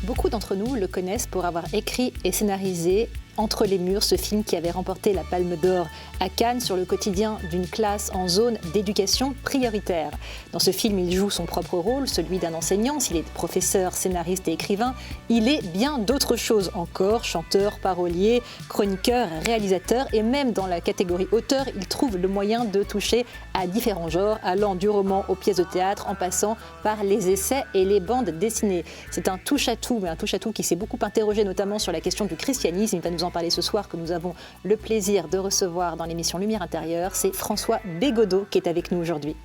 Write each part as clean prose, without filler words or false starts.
Beaucoup d'entre nous le connaissent pour avoir écrit et scénarisé Entre les murs, ce film qui avait remporté la Palme d'Or à Cannes sur le quotidien d'une classe en zone d'éducation prioritaire. Dans ce film, il joue son propre rôle, celui d'un enseignant. S'il est professeur, scénariste et écrivain, il est bien d'autres choses encore, chanteur, parolier, chroniqueur, réalisateur et même dans la catégorie auteur, il trouve le moyen de toucher à différents genres, allant du roman aux pièces de théâtre en passant par les essais et les bandes dessinées. C'est un touche-à-tout, mais un touche-à-tout qui s'est beaucoup interrogé notamment sur la question du christianisme. Il va nous en parler ce soir, que nous avons le plaisir de recevoir dans l'émission Lumière intérieure. C'est François Bégodeau qui est avec nous aujourd'hui.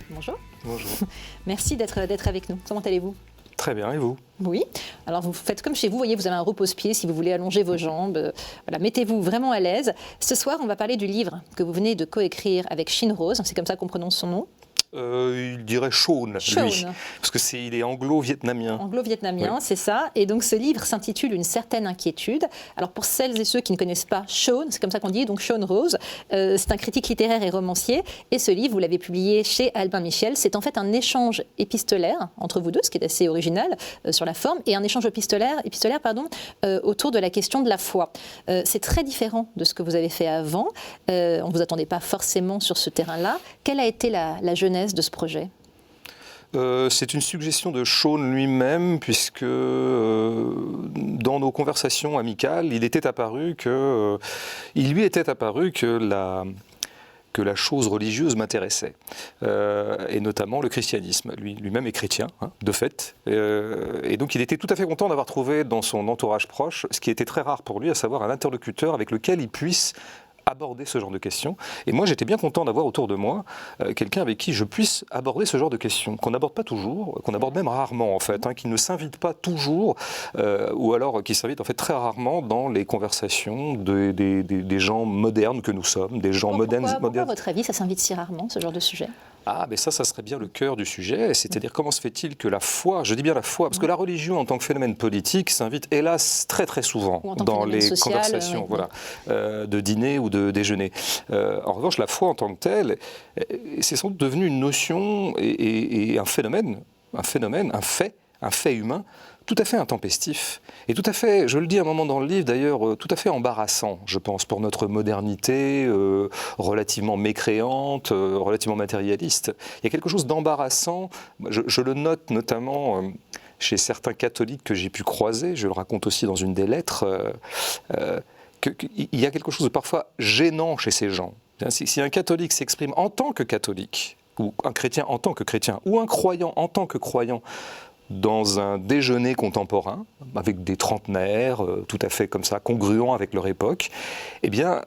Bonjour. Bonjour. Merci d'être avec nous. Comment allez-vous ? Très bien, et vous ? Oui, alors vous faites comme chez vous, voyez, vous avez un repose-pied si vous voulez allonger vos jambes. Voilà, mettez-vous vraiment à l'aise. Ce soir, on va parler du livre que vous venez de coécrire avec Chine Rose, c'est comme ça qu'on prononce son nom. Il dirait Shaun, lui, parce qu'il est anglo-vietnamien. Anglo-vietnamien, oui. C'est ça. Et donc ce livre s'intitule Une certaine inquiétude. Alors pour celles et ceux qui ne connaissent pas Shaun, c'est comme ça qu'on dit, donc Shaun Rose, c'est un critique littéraire et romancier. Et ce livre, vous l'avez publié chez Albin Michel. C'est en fait un échange épistolaire entre vous deux, ce qui est assez original sur la forme, et un échange épistolaire autour de la question de la foi. C'est très différent de ce que vous avez fait avant. On ne vous attendait pas forcément sur ce terrain-là. Quelle a été la genèse de ce projet ? C'est une suggestion de Shaun lui-même, puisque dans nos conversations amicales, il lui était apparu que la chose religieuse m'intéressait, et notamment le christianisme. Lui-même est chrétien, de fait, et donc il était tout à fait content d'avoir trouvé dans son entourage proche, ce qui était très rare pour lui, à savoir un interlocuteur avec lequel il puisse aborder ce genre de questions. Et moi, j'étais bien content d'avoir autour de moi quelqu'un avec qui je puisse aborder ce genre de questions, qu'on n'aborde pas toujours, qu'on aborde même rarement, en fait, qui ne s'invite pas toujours, ou alors qui s'invite en fait très rarement dans les conversations des gens modernes que nous sommes, des gens modernes. Pourquoi, à votre avis, ça s'invite si rarement, ce genre de sujet ? Ah, mais ça serait bien le cœur du sujet, c'est-à-dire comment se fait-il que la foi, je dis bien la foi, parce que la religion en tant que phénomène politique s'invite hélas très très souvent dans les conversations de dîner ou de déjeuner. En revanche, la foi en tant que telle, c'est sans doute devenu une notion et un phénomène, un fait humain, tout à fait intempestif et tout à fait, je le dis à un moment dans le livre d'ailleurs, tout à fait embarrassant, je pense, pour notre modernité relativement mécréante, relativement matérialiste. Il y a quelque chose d'embarrassant, je le note notamment chez certains catholiques que j'ai pu croiser, je le raconte aussi dans une des lettres, il y a quelque chose de parfois gênant chez ces gens. Si un catholique s'exprime en tant que catholique, ou un chrétien en tant que chrétien, ou un croyant en tant que croyant, dans un déjeuner contemporain, avec des trentenaires, tout à fait comme ça, congruents avec leur époque, eh bien,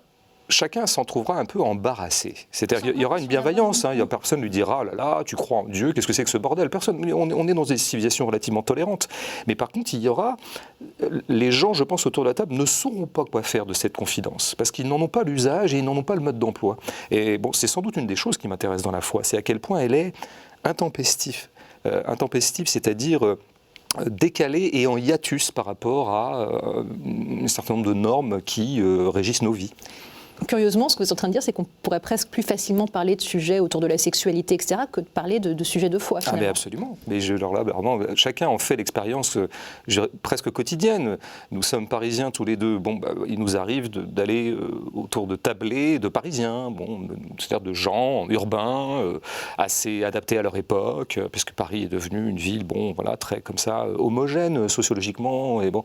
chacun s'en trouvera un peu embarrassé. C'est-à-dire qu'il y aura une bienveillance, personne ne lui dira « Ah là là, tu crois en Dieu, qu'est-ce que c'est que ce bordel ?» Personne, on est dans des civilisations relativement tolérantes. Mais par contre, il y aura, les gens, je pense, autour de la table, ne sauront pas quoi faire de cette confidence, parce qu'ils n'en ont pas l'usage et ils n'en ont pas le mode d'emploi. Et bon, c'est sans doute une des choses qui m'intéresse dans la foi, c'est à quel point elle est intempestive. Intempestive, c'est-à-dire décalée et en hiatus par rapport à un certain nombre de normes qui régissent nos vies. Curieusement, ce que vous êtes en train de dire, c'est qu'on pourrait presque plus facilement parler de sujets autour de la sexualité, etc., que de parler de sujets de foi, finalement. Ah mais absolument. Mais chacun en fait l'expérience presque quotidienne. Nous sommes parisiens tous les deux. Il nous arrive d'aller autour de tablés de parisiens, c'est-à-dire de gens urbains, assez adaptés à leur époque, puisque Paris est devenu une ville, très comme ça, homogène sociologiquement, et bon.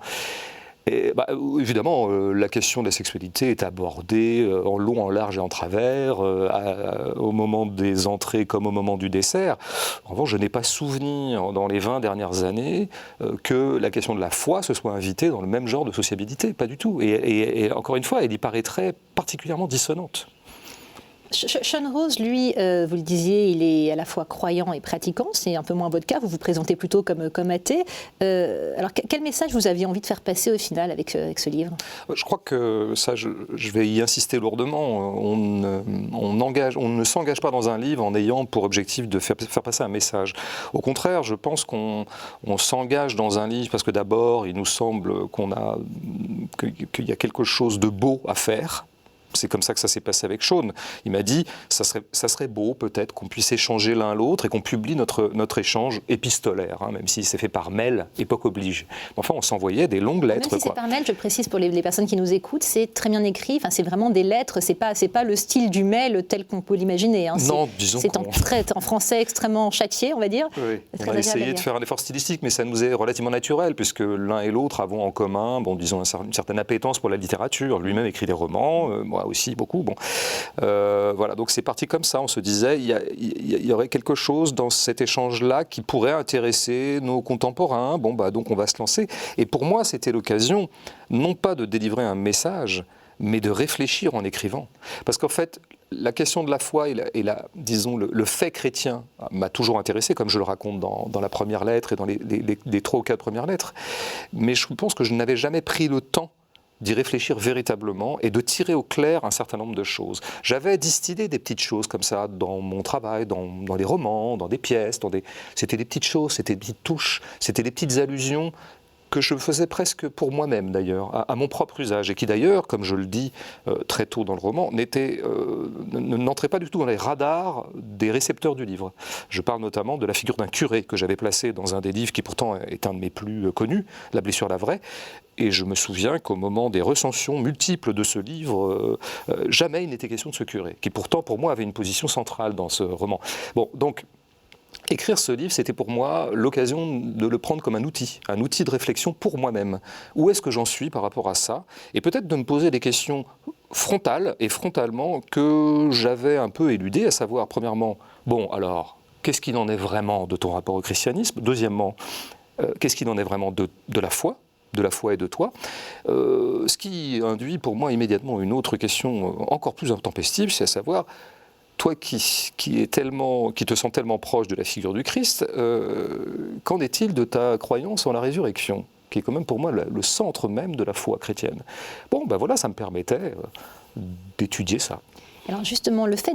Et évidemment, la question de la sexualité est abordée en long, en large et en travers, au moment des entrées comme au moment du dessert. En revanche, je n'ai pas souvenir dans les 20 dernières années que la question de la foi se soit invitée dans le même genre de sociabilité, pas du tout. Et encore une fois, elle y paraîtrait particulièrement dissonante. Shaun Rose, lui, vous le disiez, il est à la fois croyant et pratiquant, c'est un peu moins votre cas, vous vous présentez plutôt comme athée. Alors quel message vous aviez envie de faire passer au final avec ce livre ? Je crois que ça, je vais y insister lourdement, on ne s'engage pas dans un livre en ayant pour objectif de faire passer un message. Au contraire, je pense qu'on s'engage dans un livre parce que d'abord, il nous semble qu'il y a quelque chose de beau à faire. c'est comme ça que ça s'est passé avec Sean. Il m'a dit, ça serait beau peut-être qu'on puisse échanger l'un l'autre et qu'on publie notre échange épistolaire, même si c'est fait par mail, époque oblige. Enfin, on s'envoyait des longues lettres. Même si c'est par mail, je précise pour les personnes qui nous écoutent, c'est très bien écrit, enfin, c'est vraiment des lettres, c'est pas le style du mail tel qu'on peut l'imaginer. Non, disons c'est en français extrêmement châtié, on va dire. Oui. On a essayé de faire un effort stylistique, mais ça nous est relativement naturel, puisque l'un et l'autre avons en commun, disons, une certaine appétence pour la littérature. Lui-même écrit des romans, moi aussi beaucoup. Voilà, donc c'est parti comme ça. On se disait, il y aurait quelque chose dans cet échange-là qui pourrait intéresser nos contemporains. Donc on va se lancer. Et pour moi, c'était l'occasion, non pas de délivrer un message, mais de réfléchir en écrivant. Parce qu'en fait, la question de la foi et disons, le fait chrétien m'a toujours intéressé, comme je le raconte dans la première lettre et dans les 3 ou 4 premières lettres. Mais je pense que je n'avais jamais pris le temps d'y réfléchir véritablement et de tirer au clair un certain nombre de choses. J'avais distillé des petites choses comme ça dans mon travail, dans les romans, dans des pièces, c'était des petites choses, c'était des petites touches, c'était des petites allusions que je faisais presque pour moi-même d'ailleurs, à mon propre usage, et qui d'ailleurs, comme je le dis très tôt dans le roman, n'entrait pas du tout dans les radars des récepteurs du livre. Je parle notamment de la figure d'un curé que j'avais placé dans un des livres qui pourtant est un de mes plus connus, La blessure la vraie, et je me souviens qu'au moment des recensions multiples de ce livre, jamais il n'était question de ce curé, qui pourtant pour moi avait une position centrale dans ce roman. Donc, écrire ce livre, c'était pour moi l'occasion de le prendre comme un outil de réflexion pour moi-même. Où est-ce que j'en suis par rapport à ça? Et peut-être de me poser des questions frontales et frontalement que j'avais un peu éludées, à savoir, premièrement, alors, qu'est-ce qu'il en est vraiment de ton rapport au christianisme? Deuxièmement, qu'est-ce qu'il en est vraiment de la foi et de toi, ce qui induit pour moi immédiatement une autre question encore plus intempestive, c'est à savoir, toi qui te sens tellement proche de la figure du Christ, qu'en est-il de ta croyance en la résurrection, qui est quand même pour moi le centre même de la foi chrétienne? Voilà, ça me permettait d'étudier ça. Alors justement, le fait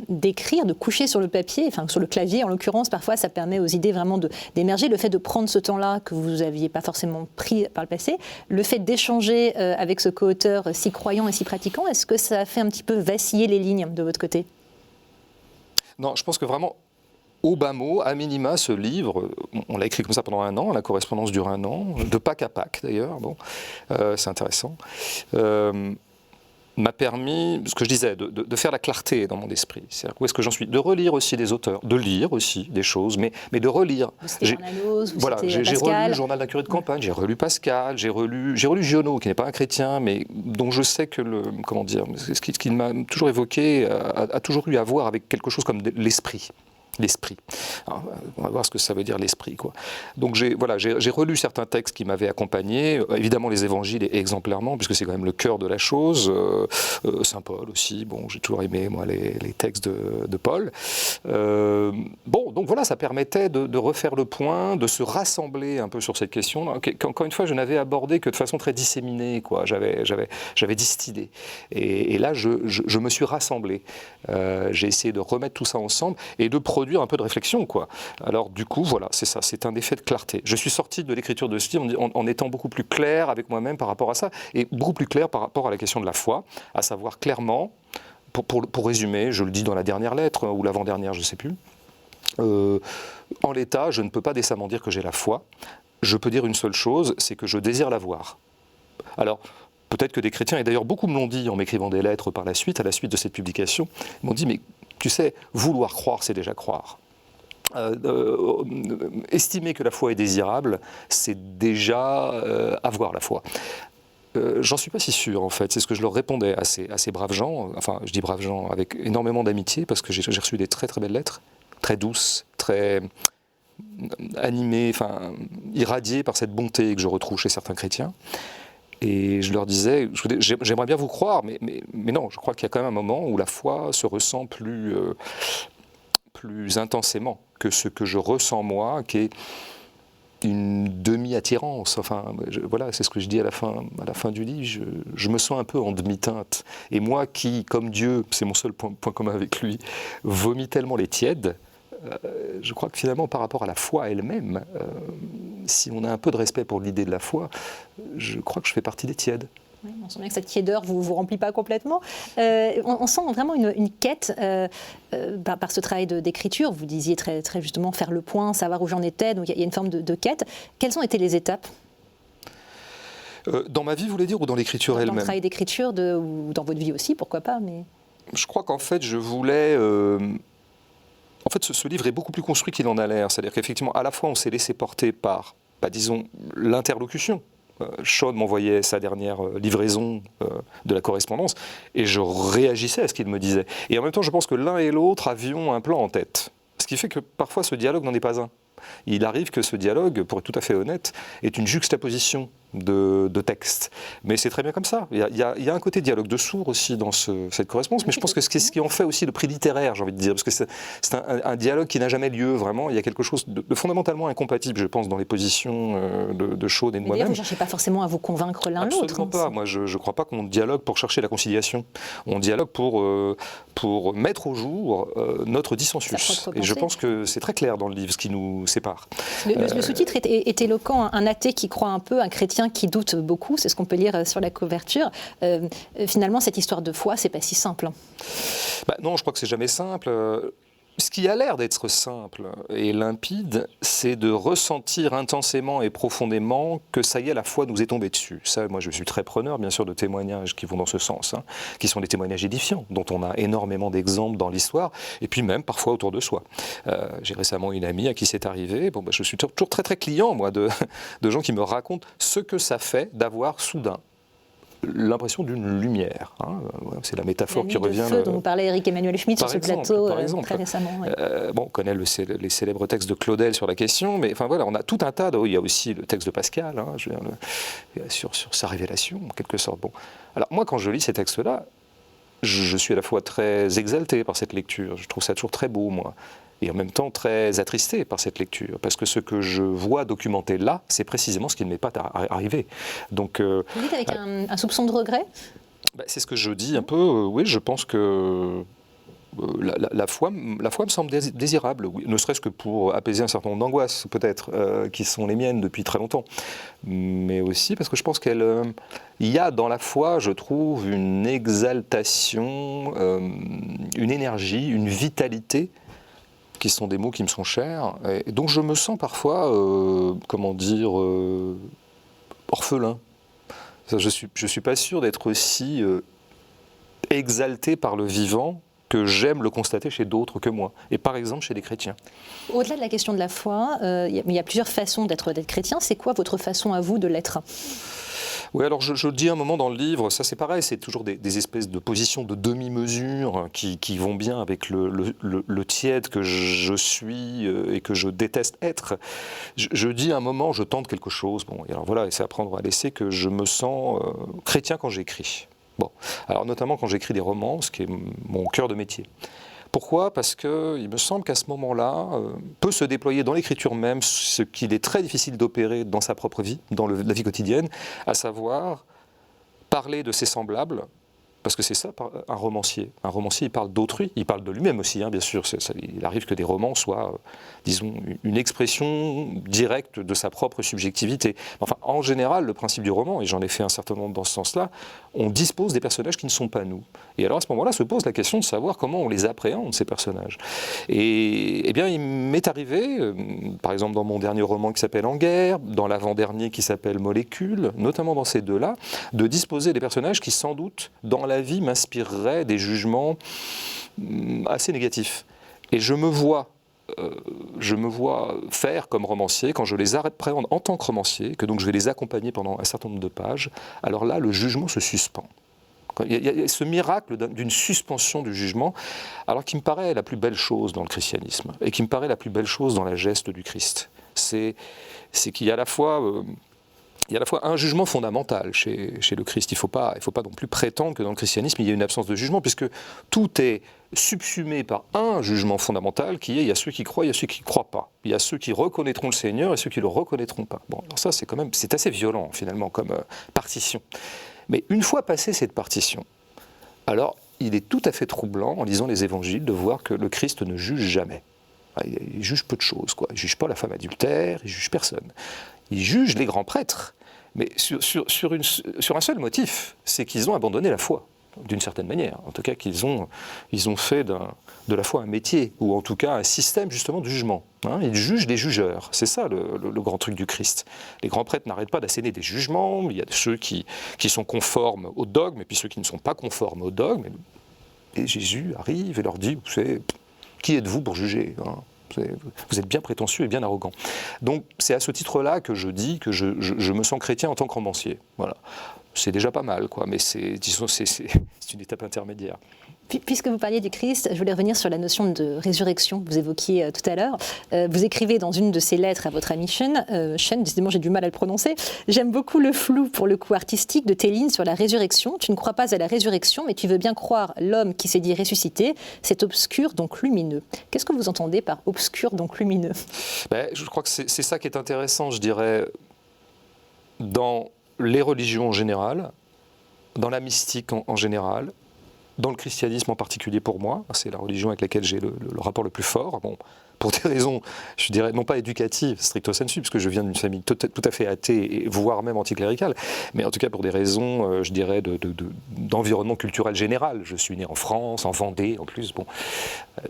d'écrire, de coucher sur le papier, enfin sur le clavier en l'occurrence, parfois ça permet aux idées vraiment d'émerger. Le fait de prendre ce temps-là que vous n'aviez pas forcément pris par le passé, le fait d'échanger avec ce co-auteur si croyant et si pratiquant, est-ce que ça a fait un petit peu vaciller les lignes de votre côté? Non, je pense que vraiment, au bas mot, à minima, ce livre, on l'a écrit comme ça pendant 1 an, la correspondance dure 1 an, de Pâques à Pâques d'ailleurs, c'est intéressant, m'a permis, ce que je disais, de faire la clarté dans mon esprit. C'est-à-dire où est-ce que j'en suis? De relire aussi des auteurs, de lire aussi des choses, mais de relire. J'ai relu le journal d'un curé de campagne, j'ai relu Pascal, j'ai relu Giono, qui n'est pas un chrétien, mais dont je sais que ce qui m'a toujours évoqué a toujours eu à voir avec quelque chose comme l'esprit. Alors, on va voir ce que ça veut dire l'esprit, quoi. Donc j'ai relu certains textes qui m'avaient accompagné, évidemment les évangiles exemplairement, puisque c'est quand même le cœur de la chose, Saint Paul aussi, j'ai toujours aimé moi les textes de Paul. Donc voilà, ça permettait de refaire le point, de se rassembler un peu sur cette question, qu'encore une fois je n'avais abordé que de façon très disséminée, quoi. J'avais distillé. Et là je me suis rassemblé. J'ai essayé de remettre tout ça ensemble et de produire un peu de réflexion, quoi. Alors du coup, voilà, c'est ça, c'est un effet de clarté. Je suis sorti de l'écriture de ce livre en étant beaucoup plus clair avec moi-même par rapport à ça, et beaucoup plus clair par rapport à la question de la foi, à savoir clairement, pour résumer, je le dis dans la dernière lettre, ou l'avant-dernière, je ne sais plus, en l'état, je ne peux pas décemment dire que j'ai la foi. Je peux dire une seule chose, c'est que je désire l'avoir. Alors, peut-être que des chrétiens, et d'ailleurs beaucoup me l'ont dit en m'écrivant des lettres par la suite, à la suite de cette publication, m'ont dit, mais tu sais, vouloir croire, c'est déjà croire. Estimer que la foi est désirable, c'est déjà avoir la foi. J'en suis pas si sûr, en fait. C'est ce que je leur répondais à ces braves gens. Enfin, je dis braves gens avec énormément d'amitié, parce que j'ai reçu des très très belles lettres, très douces, très animées, irradiées par cette bonté que je retrouve chez certains chrétiens. Et je leur disais, j'aimerais bien vous croire, mais non, je crois qu'il y a quand même un moment où la foi se ressent plus intensément que ce que je ressens moi, qui est une demi-attirance. Voilà, c'est ce que je dis à la fin du livre, je me sens un peu en demi-teinte. Et moi qui, comme Dieu, c'est mon seul point commun avec lui, vomit tellement les tièdes, je crois que finalement, par rapport à la foi elle-même, si on a un peu de respect pour l'idée de la foi, je crois que je fais partie des tièdes. Oui, on sent bien que cette tiédeur ne vous remplit pas complètement. On sent vraiment une quête par ce travail d'écriture. Vous disiez très, très justement faire le point, savoir où j'en étais, donc il y a une forme de quête. Quelles ont été les étapes ? Dans ma vie, vous voulez dire, ou dans l'écriture elle-même ? Dans le travail d'écriture, ou dans votre vie aussi, pourquoi pas, mais... Je crois qu'en fait, je voulais... En fait, ce livre est beaucoup plus construit qu'il en a l'air. C'est-à-dire qu'effectivement, à la fois, on s'est laissé porter par, disons, l'interlocution. Sean m'envoyait sa dernière livraison de la correspondance et je réagissais à ce qu'il me disait. Et en même temps, je pense que l'un et l'autre avions un plan en tête. Ce qui fait que parfois, ce dialogue n'en est pas un. Il arrive que ce dialogue, pour être tout à fait honnête, est une juxtaposition de textes. Mais c'est très bien comme ça. Il y a un côté dialogue de sourds aussi dans cette correspondance, mais je pense que c'est ce qui en fait aussi le prix littéraire, j'ai envie de dire, parce que c'est un dialogue qui n'a jamais lieu, vraiment. Il y a quelque chose de fondamentalement incompatible, je pense, dans les positions de Sean et de moi-même. Vous ne cherchez pas forcément à vous convaincre l'un l'autre. Absolument pas. Moi, je ne crois pas qu'on dialogue pour chercher la conciliation. On dialogue pour mettre au jour notre dissensus. Et je pense que c'est très clair dans le livre, ce qui nous sépare. Le sous-titre est éloquent. Un athée qui croit un peu, un chrétien qui doute beaucoup, c'est ce qu'on peut lire sur la couverture. Finalement, cette histoire de foi, c'est pas si simple. Non, je crois que c'est jamais simple. Ce qui a l'air d'être simple et limpide, c'est de ressentir intensément et profondément que ça y est, la foi nous est tombée dessus. Ça, moi, je suis très preneur, bien sûr, de témoignages qui vont dans ce sens, qui sont des témoignages édifiants, dont on a énormément d'exemples dans l'histoire, et puis même parfois autour de soi. J'ai récemment une amie à qui c'est arrivé. Je suis toujours très, très client, moi, de gens qui me racontent ce que ça fait d'avoir soudain l'impression d'une lumière. C'est la métaphore qui revient. Feu dont vous parlait Éric Emmanuel Schmitt sur ce plateau très récemment. Oui. On connaît les célèbres textes de Claudel sur la question, mais enfin voilà, on a tout un tas. Il y a aussi le texte de Pascal, sur sa révélation, en quelque sorte. Alors moi, quand je lis ces textes-là, je suis à la fois très exalté par cette lecture. Je trouve ça toujours très beau, moi. Et en même temps très attristé par cette lecture, parce que ce que je vois documenté là, c'est précisément ce qui ne m'est pas arrivé. Donc, vous dites avec un soupçon de regret ? C'est ce que je dis un peu, oui, je pense que la foi me semble désirable, oui, ne serait-ce que pour apaiser un certain nombre d'angoisses, peut-être, qui sont les miennes depuis très longtemps, mais aussi parce que je pense qu'il y a dans la foi, je trouve, une exaltation, une énergie, une vitalité, qui sont des mots qui me sont chers, et donc je me sens parfois, orphelin. Je suis pas sûr d'être aussi exalté par le vivant que j'aime le constater chez d'autres que moi, et par exemple chez des chrétiens. Au-delà de la question de la foi, il y a plusieurs façons d'être chrétien. C'est quoi votre façon à vous de l'être ? Oui, alors je dis un moment dans le livre, ça c'est pareil, c'est toujours des espèces de positions de demi-mesure qui vont bien avec le tiède que je suis et que je déteste être. Je dis un moment, je tente quelque chose, et alors voilà, et c'est à prendre ou à laisser, que je me sens chrétien quand j'écris. Alors notamment quand j'écris des romans, ce qui est mon cœur de métier. Pourquoi ? Parce qu'il me semble qu'à ce moment-là, peut se déployer dans l'écriture même ce qu'il est très difficile d'opérer dans sa propre vie, dans la vie quotidienne, à savoir parler de ses semblables, parce que c'est ça, un romancier. Un romancier, il parle d'autrui, il parle de lui-même aussi, bien sûr. Il arrive que des romans soient, disons, une expression directe de sa propre subjectivité. Enfin, en général, le principe du roman, et j'en ai fait un certain nombre dans ce sens-là, on dispose des personnages qui ne sont pas nous. Et alors à ce moment-là se pose la question de savoir comment on les appréhende, ces personnages. Et bien, il m'est arrivé, par exemple dans mon dernier roman qui s'appelle En guerre, dans l'avant-dernier qui s'appelle Molécule, notamment dans ces deux-là, de disposer des personnages qui, sans doute, dans la vie, m'inspireraient des jugements assez négatifs. Et je me vois faire comme romancier, quand je les appréhende en tant que romancier, que donc je vais les accompagner pendant un certain nombre de pages, alors là, le jugement se suspend. Il y a ce miracle d'une suspension du jugement, alors qui me paraît la plus belle chose dans le christianisme, et qui me paraît la plus belle chose dans la geste du Christ. C'est qu'il y a à la fois... un jugement fondamental chez le Christ. Il ne faut pas non plus prétendre que dans le christianisme, il y a une absence de jugement, puisque tout est subsumé par un jugement fondamental qui est: il y a ceux qui croient, il y a ceux qui ne croient pas. Il y a ceux qui reconnaîtront le Seigneur et ceux qui ne le reconnaîtront pas. Alors ça, c'est assez violent, finalement, comme partition. Mais une fois passée cette partition, alors il est tout à fait troublant, en lisant les évangiles, de voir que le Christ ne juge jamais. Il juge peu de choses, quoi. Il ne juge pas la femme adultère, il ne juge personne. Il juge les grands prêtres, mais sur un seul motif, c'est qu'ils ont abandonné la foi, d'une certaine manière. En tout cas, ils ont fait de la foi un métier, ou en tout cas un système justement de jugement. Ils jugent des jugeurs. C'est ça le grand truc du Christ. Les grands prêtres n'arrêtent pas d'asséner des jugements. Il y a ceux qui sont conformes au dogme, et puis ceux qui ne sont pas conformes au dogme. Et Jésus arrive et leur dit, qui êtes-vous pour juger, vous êtes bien prétentieux et bien arrogant. Donc c'est à ce titre-là que je dis que je me sens chrétien en tant que romancier. Voilà. C'est déjà pas mal, quoi, mais c'est une étape intermédiaire. Puisque vous parliez du Christ, je voulais revenir sur la notion de résurrection que vous évoquiez tout à l'heure. Vous écrivez dans une de ces lettres à votre ami Shen, décidément j'ai du mal à le prononcer, « J'aime beaucoup le flou, pour le coup artistique, de tes lignes sur la résurrection. Tu ne crois pas à la résurrection, mais tu veux bien croire l'homme qui s'est dit ressuscité. C'est obscur, donc lumineux. » Qu'est-ce que vous entendez par obscur, donc lumineux ? Je crois que c'est ça qui est intéressant, je dirais, dans les religions en général, dans la mystique en général, dans le christianisme en particulier pour moi, c'est la religion avec laquelle j'ai le rapport le plus fort, pour des raisons, je dirais, non pas éducatives, stricto sensu, parce que je viens d'une famille tout à fait athée, voire même anticléricale, mais en tout cas pour des raisons, je dirais, d'environnement culturel général. Je suis né en France, en Vendée en plus,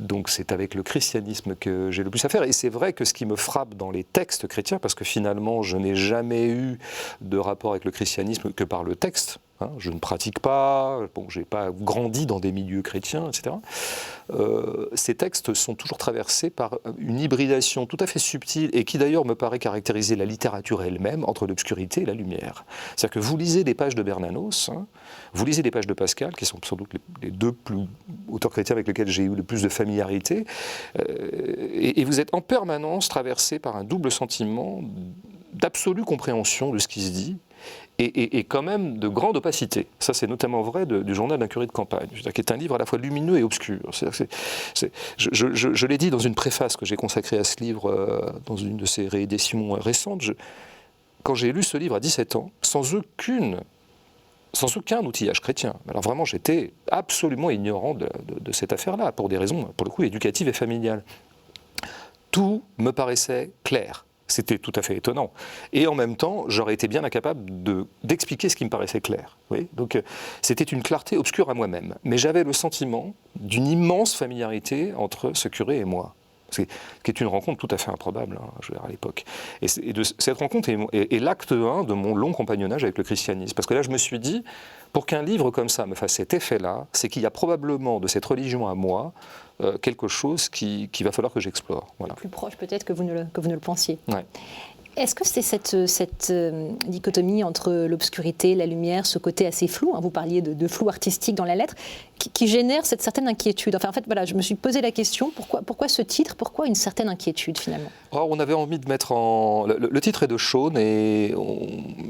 donc c'est avec le christianisme que j'ai le plus à faire. Et c'est vrai que ce qui me frappe dans les textes chrétiens, parce que finalement je n'ai jamais eu de rapport avec le christianisme que par le texte, je ne pratique pas, je n'ai pas grandi dans des milieux chrétiens, etc. Ces textes sont toujours traversés par une hybridation tout à fait subtile et qui d'ailleurs me paraît caractériser la littérature elle-même entre l'obscurité et la lumière. C'est-à-dire que vous lisez des pages de Bernanos, vous lisez des pages de Pascal, qui sont sans doute les deux plus auteurs chrétiens avec lesquels j'ai eu le plus de familiarité, et vous êtes en permanence traversé par un double sentiment d'absolue compréhension de ce qui se dit, et quand même de grande opacité. Ça, c'est notamment vrai du journal d'un curé de campagne, qui est un livre à la fois lumineux et obscur. Je l'ai dit dans une préface que j'ai consacrée à ce livre, dans une de ses rééditions récentes. Quand j'ai lu ce livre à 17 ans, sans aucun outillage chrétien, alors vraiment j'étais absolument ignorant de cette affaire-là, pour des raisons, pour le coup, éducatives et familiales. Tout me paraissait clair. C'était tout à fait étonnant. Et en même temps, j'aurais été bien incapable d'expliquer ce qui me paraissait clair. Oui, donc c'était une clarté obscure à moi-même. Mais j'avais le sentiment d'une immense familiarité entre ce curé et moi. Qui est une rencontre tout à fait improbable, je veux dire, à l'époque. Et cette rencontre est l'acte 1 de mon long compagnonnage avec le christianisme. Parce que là, je me suis dit, pour qu'un livre comme ça me fasse cet effet-là, c'est qu'il y a probablement de cette religion à moi quelque chose qu'il va falloir que j'explore. Voilà. Plus proche peut-être que vous ne le pensiez. Ouais. Est-ce que c'est cette dichotomie entre l'obscurité, la lumière, ce côté assez flou, vous parliez de flou artistique dans la lettre, qui génère cette certaine inquiétude? Enfin, en fait, voilà, je me suis posé la question, pourquoi ce titre, pourquoi une certaine inquiétude finalement? Alors, on avait envie de mettre en... Le titre est de Shaun et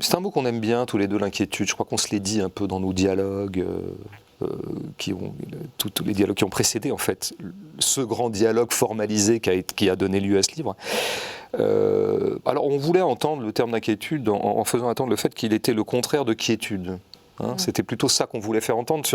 c'est un mot qu'on aime bien tous les deux, l'inquiétude. Je crois qu'on se l'est dit un peu dans nos dialogues. Tous les dialogues qui ont précédé en fait ce grand dialogue formalisé qui a donné lieu à ce livre. Alors on voulait entendre le terme d'inquiétude en faisant entendre le fait qu'il était le contraire de quiétude. C'était plutôt ça qu'on voulait faire entendre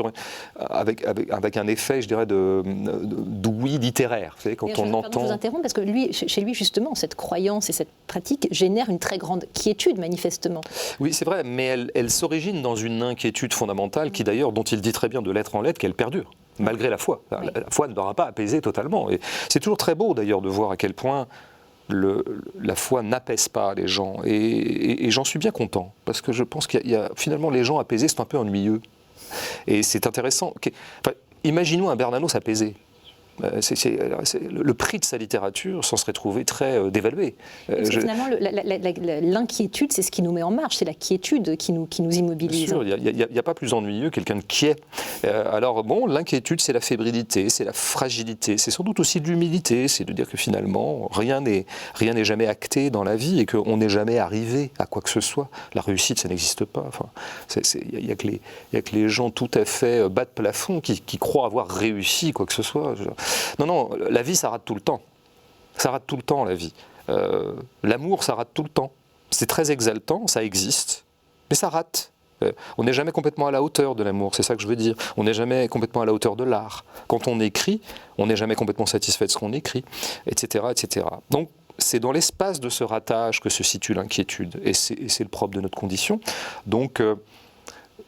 avec un effet, je dirais, d'ouïe littéraire. Vous savez, quand on entend... Je vous interromps parce que chez lui, justement, cette croyance et cette pratique génèrent une très grande quiétude, manifestement. Oui, c'est vrai, mais elle s'origine dans une inquiétude fondamentale qui, d'ailleurs, dont il dit très bien de lettre en lettre qu'elle perdure, malgré la foi. Oui. La foi ne l'aura pas apaisé totalement. Et c'est toujours très beau, d'ailleurs, de voir à quel point la foi n'apaise pas les gens, et j'en suis bien content, parce que je pense qu'il y a finalement les gens apaisés, c'est un peu ennuyeux, et c'est intéressant. Imaginons un Bernanos apaisé. Le prix de sa littérature s'en serait trouvé très dévalué. Finalement, l'inquiétude, c'est ce qui nous met en marche, c'est la quiétude qui nous immobilise. Bien sûr, il n'y a pas plus ennuyeux quelqu'un de quiet. Alors bon, l'inquiétude, c'est la fébrilité, c'est la fragilité, c'est sans doute aussi de l'humilité, c'est de dire que finalement, rien n'est jamais acté dans la vie et qu'on n'est jamais arrivé à quoi que ce soit. La réussite, ça n'existe pas. Enfin, il n'y a que les gens tout à fait bas de plafond qui croient avoir réussi quoi que ce soit. Non, la vie, ça rate tout le temps. Ça rate tout le temps, la vie. L'amour, ça rate tout le temps. C'est très exaltant, ça existe, mais ça rate. On n'est jamais complètement à la hauteur de l'amour, c'est ça que je veux dire. On n'est jamais complètement à la hauteur de l'art. Quand on écrit, on n'est jamais complètement satisfait de ce qu'on écrit, etc., etc. Donc, c'est dans l'espace de ce ratage que se situe l'inquiétude, et c'est le propre de notre condition. Donc,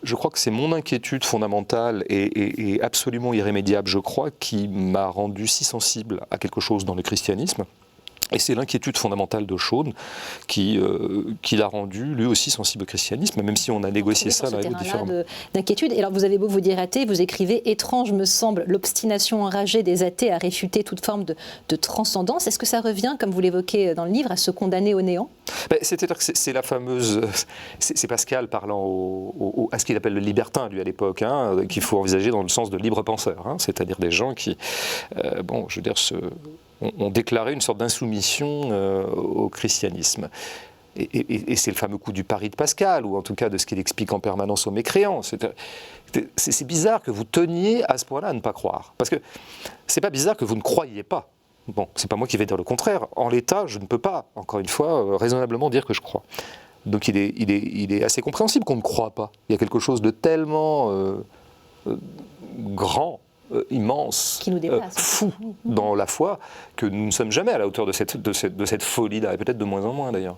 je crois que c'est mon inquiétude fondamentale et absolument irrémédiable, je crois, qui m'a rendu si sensible à quelque chose dans le christianisme. Et c'est l'inquiétude fondamentale de Chaune qui l'a rendu lui aussi sensible au christianisme, même si on a négocié ça dans les différents... d'inquiétude. Et alors vous avez beau vous dire athée, vous écrivez « Étrange me semble l'obstination enragée des athées à réfuter toute forme de transcendance ». Est-ce que ça revient, comme vous l'évoquez dans le livre, à se condamner au néant ? C'est-à-dire que c'est la fameuse... C'est Pascal parlant à ce qu'il appelle le libertin, lui, à l'époque, qu'il faut envisager dans le sens de libre penseur, c'est-à-dire des gens qui, je veux dire, ont déclaré une sorte d'insoumission au christianisme. Et c'est le fameux coup du pari de Pascal, ou en tout cas de ce qu'il explique en permanence aux mécréants. C'est bizarre que vous teniez à ce point-là à ne pas croire. Parce que c'est pas bizarre que vous ne croyiez pas. Bon, c'est pas moi qui vais dire le contraire. En l'état, je ne peux pas, encore une fois, raisonnablement dire que je crois. Donc il est assez compréhensible qu'on ne croit pas. Il y a quelque chose de tellement grand, immense, qui nous dépasse, fou dans la foi, que nous ne sommes jamais à la hauteur de cette folie-là, et peut-être de moins en moins d'ailleurs.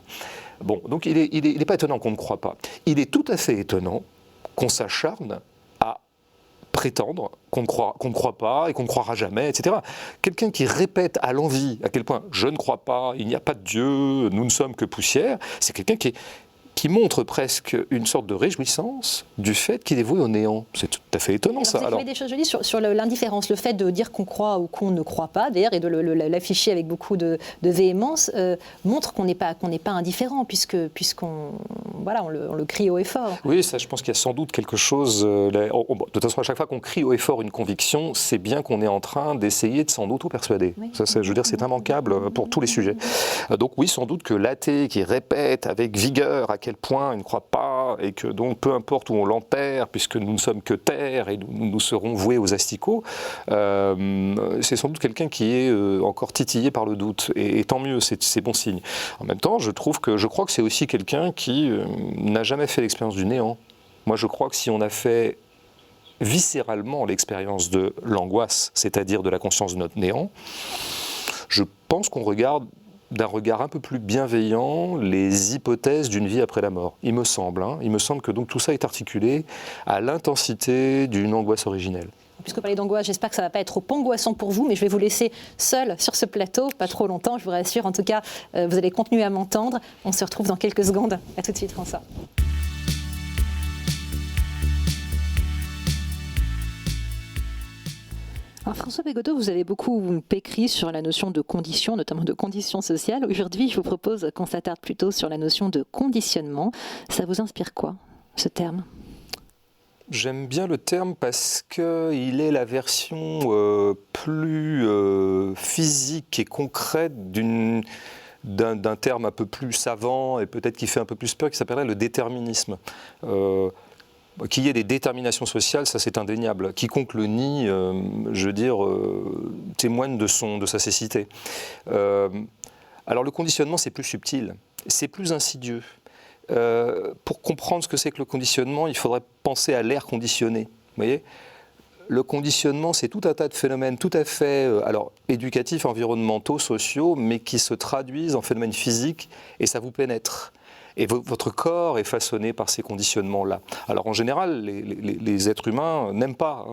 Bon, donc il n'est pas étonnant qu'on ne croit pas. Il est tout à fait étonnant qu'on s'acharne à prétendre qu'on ne croit pas et qu'on ne croira jamais, etc. Quelqu'un qui répète à l'envi à quel point je ne crois pas, il n'y a pas de Dieu, nous ne sommes que poussière, c'est quelqu'un qui montre presque une sorte de réjouissance du fait qu'il est voué au néant. C'est tout à fait étonnant, ça. Vous avez des choses jolies sur l'indifférence, le fait de dire qu'on croit ou qu'on ne croit pas, d'ailleurs, et de l'afficher avec beaucoup de véhémence, montre qu'on n'est pas indifférent, puisqu'on le crie haut et fort. Oui, ça, je pense qu'il y a sans doute quelque chose... de toute façon, à chaque fois qu'on crie haut et fort une conviction, c'est bien qu'on est en train d'essayer de s'en auto-persuader. Oui. Ça, je veux dire, c'est immanquable pour tous les sujets. Donc oui, sans doute que l'athée qui répète avec vigueur à quel point il ne croit pas, et que donc peu importe où on l'enterre, puisque nous ne sommes que terre et nous serons voués aux asticots, c'est sans doute quelqu'un qui est encore titillé par le doute, et tant mieux, c'est bon signe. En même temps, je crois que c'est aussi quelqu'un qui n'a jamais fait l'expérience du néant. Moi, je crois que si on a fait viscéralement l'expérience de l'angoisse, c'est-à-dire de la conscience de notre néant, je pense qu'on regarde d'un regard un peu plus bienveillant les hypothèses d'une vie après la mort. Il me semble que donc tout ça est articulé à l'intensité d'une angoisse originelle. Puisque vous parlez d'angoisse, j'espère que ça ne va pas être trop angoissant pour vous, mais je vais vous laisser seul sur ce plateau, pas trop longtemps, je vous rassure. En tout cas, vous allez continuer à m'entendre. On se retrouve dans quelques secondes. À tout de suite, François. Alors François Pegodeau, vous avez beaucoup écrit sur la notion de condition, notamment de condition sociale. Aujourd'hui, je vous propose qu'on s'attarde plutôt sur la notion de conditionnement. Ça vous inspire quoi, ce terme ? J'aime bien le terme parce qu'il est la version plus physique et concrète d'un terme un peu plus savant et peut-être qui fait un peu plus peur, qui s'appellerait le déterminisme. Qu'il y ait des déterminations sociales, ça c'est indéniable. Quiconque le nie, je veux dire, témoigne de sa cécité. Alors le conditionnement, c'est plus subtil, c'est plus insidieux. Pour comprendre ce que c'est que le conditionnement, il faudrait penser à l'air conditionné. Vous voyez ? Le conditionnement, c'est tout un tas de phénomènes tout à fait éducatifs, environnementaux, sociaux, mais qui se traduisent en phénomènes physiques et ça vous pénètre. Et votre corps est façonné par ces conditionnements-là. Alors en général, les êtres humains n'aiment pas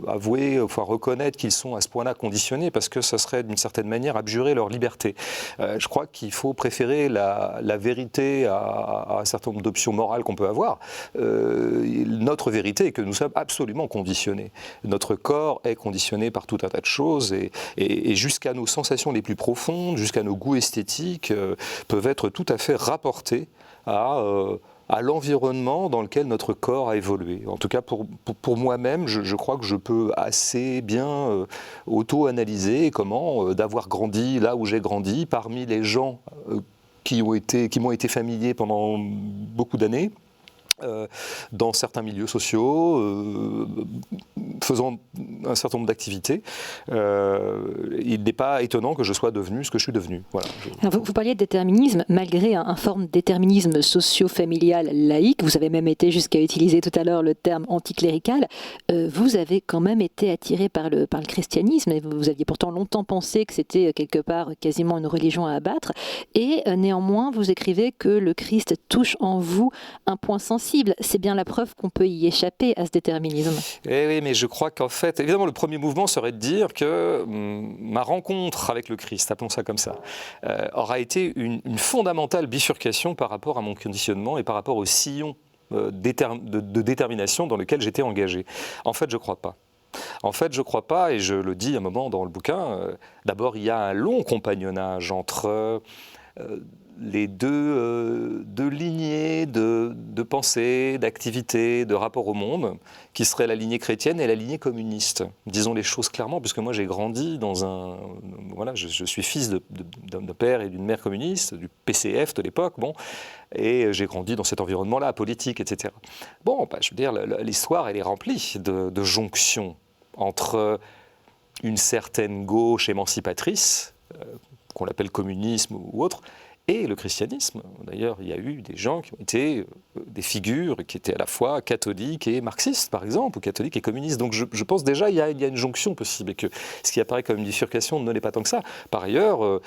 avouer, enfin reconnaître qu'ils sont à ce point-là conditionnés, parce que ça serait d'une certaine manière abjurer leur liberté. Je crois qu'il faut préférer la vérité à un certain nombre d'options morales qu'on peut avoir. Notre vérité est que nous sommes absolument conditionnés. Notre corps est conditionné par tout un tas de choses, et jusqu'à nos sensations les plus profondes, jusqu'à nos goûts esthétiques, peuvent être tout à fait rapportés à l'environnement dans lequel notre corps a évolué. En tout cas, pour moi-même, je crois que je peux assez bien auto-analyser comment d'avoir grandi là où j'ai grandi, parmi les gens qui m'ont été familiers pendant beaucoup d'années, dans certains milieux sociaux, faisant un certain nombre d'activités. Il n'est pas étonnant que je sois devenu ce que je suis devenu. Voilà. Alors vous parliez de déterminisme, malgré un forme de déterminisme socio-familial laïque, vous avez même été jusqu'à utiliser tout à l'heure le terme anticlérical, vous avez quand même été attiré par le christianisme, et vous aviez pourtant longtemps pensé que c'était quelque part quasiment une religion à abattre, et néanmoins vous écrivez que le Christ touche en vous un point sensible. C'est bien la preuve qu'on peut y échapper à ce déterminisme. Eh oui, mais je crois qu'en fait, évidemment, le premier mouvement serait de dire que ma rencontre avec le Christ, appelons ça comme ça, aura été une fondamentale bifurcation par rapport à mon conditionnement et par rapport au sillon de détermination dans lequel j'étais engagé. En fait, je ne crois pas. En fait, je ne crois pas, et je le dis à un moment dans le bouquin, d'abord, il y a un long compagnonnage entre les deux lignées de pensée, d'activité, de rapport au monde, qui serait la lignée chrétienne et la lignée communiste. Disons les choses clairement, puisque moi j'ai grandi dans un... Voilà, je suis fils d'un père et d'une mère communiste, du PCF de l'époque, bon, et j'ai grandi dans cet environnement-là, politique, etc. Bon, je veux dire, l'histoire, elle est remplie de jonctions entre une certaine gauche émancipatrice, qu'on l'appelle communisme ou autre, et le christianisme. D'ailleurs, il y a eu des gens qui ont été des figures qui étaient à la fois catholiques et marxistes, par exemple, ou catholiques et communistes. Donc je pense déjà qu'il y a une jonction possible, et que ce qui apparaît comme une bifurcation ne l'est pas tant que ça. Par ailleurs,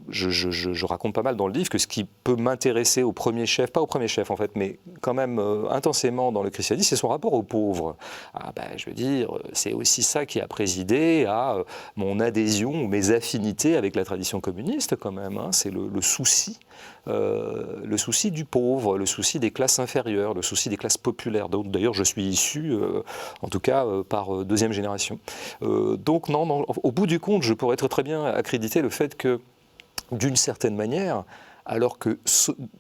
je raconte pas mal dans le livre que ce qui peut m'intéresser au premier chef, pas au premier chef en fait, mais quand même intensément dans le christianisme, c'est son rapport aux pauvres. Je veux dire, c'est aussi ça qui a présidé à mon adhésion ou mes affinités avec la tradition communiste quand même. Hein. C'est le souci du pauvre, le souci des classes inférieures, le souci des classes populaires. D'ailleurs, je suis issu, en tout cas, par deuxième génération. Donc non, au bout du compte, je pourrais très bien accréditer le fait que, d'une certaine manière, alors que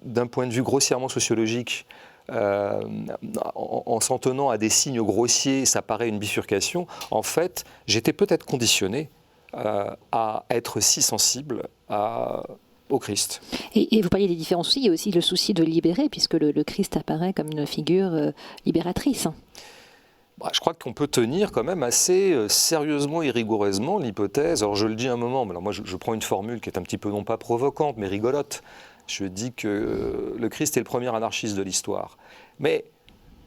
d'un point de vue grossièrement sociologique, en s'en tenant à des signes grossiers, ça paraît une bifurcation, en fait, j'étais peut-être conditionné à être si sensible au Christ. Et vous parliez des différents soucis, il y a aussi le souci de libérer, puisque le Christ apparaît comme une figure libératrice. Je crois qu'on peut tenir quand même assez sérieusement et rigoureusement l'hypothèse, alors je le dis un moment, mais alors moi je prends une formule qui est un petit peu non pas provocante, mais rigolote. Je dis que le Christ est le premier anarchiste de l'histoire. Mais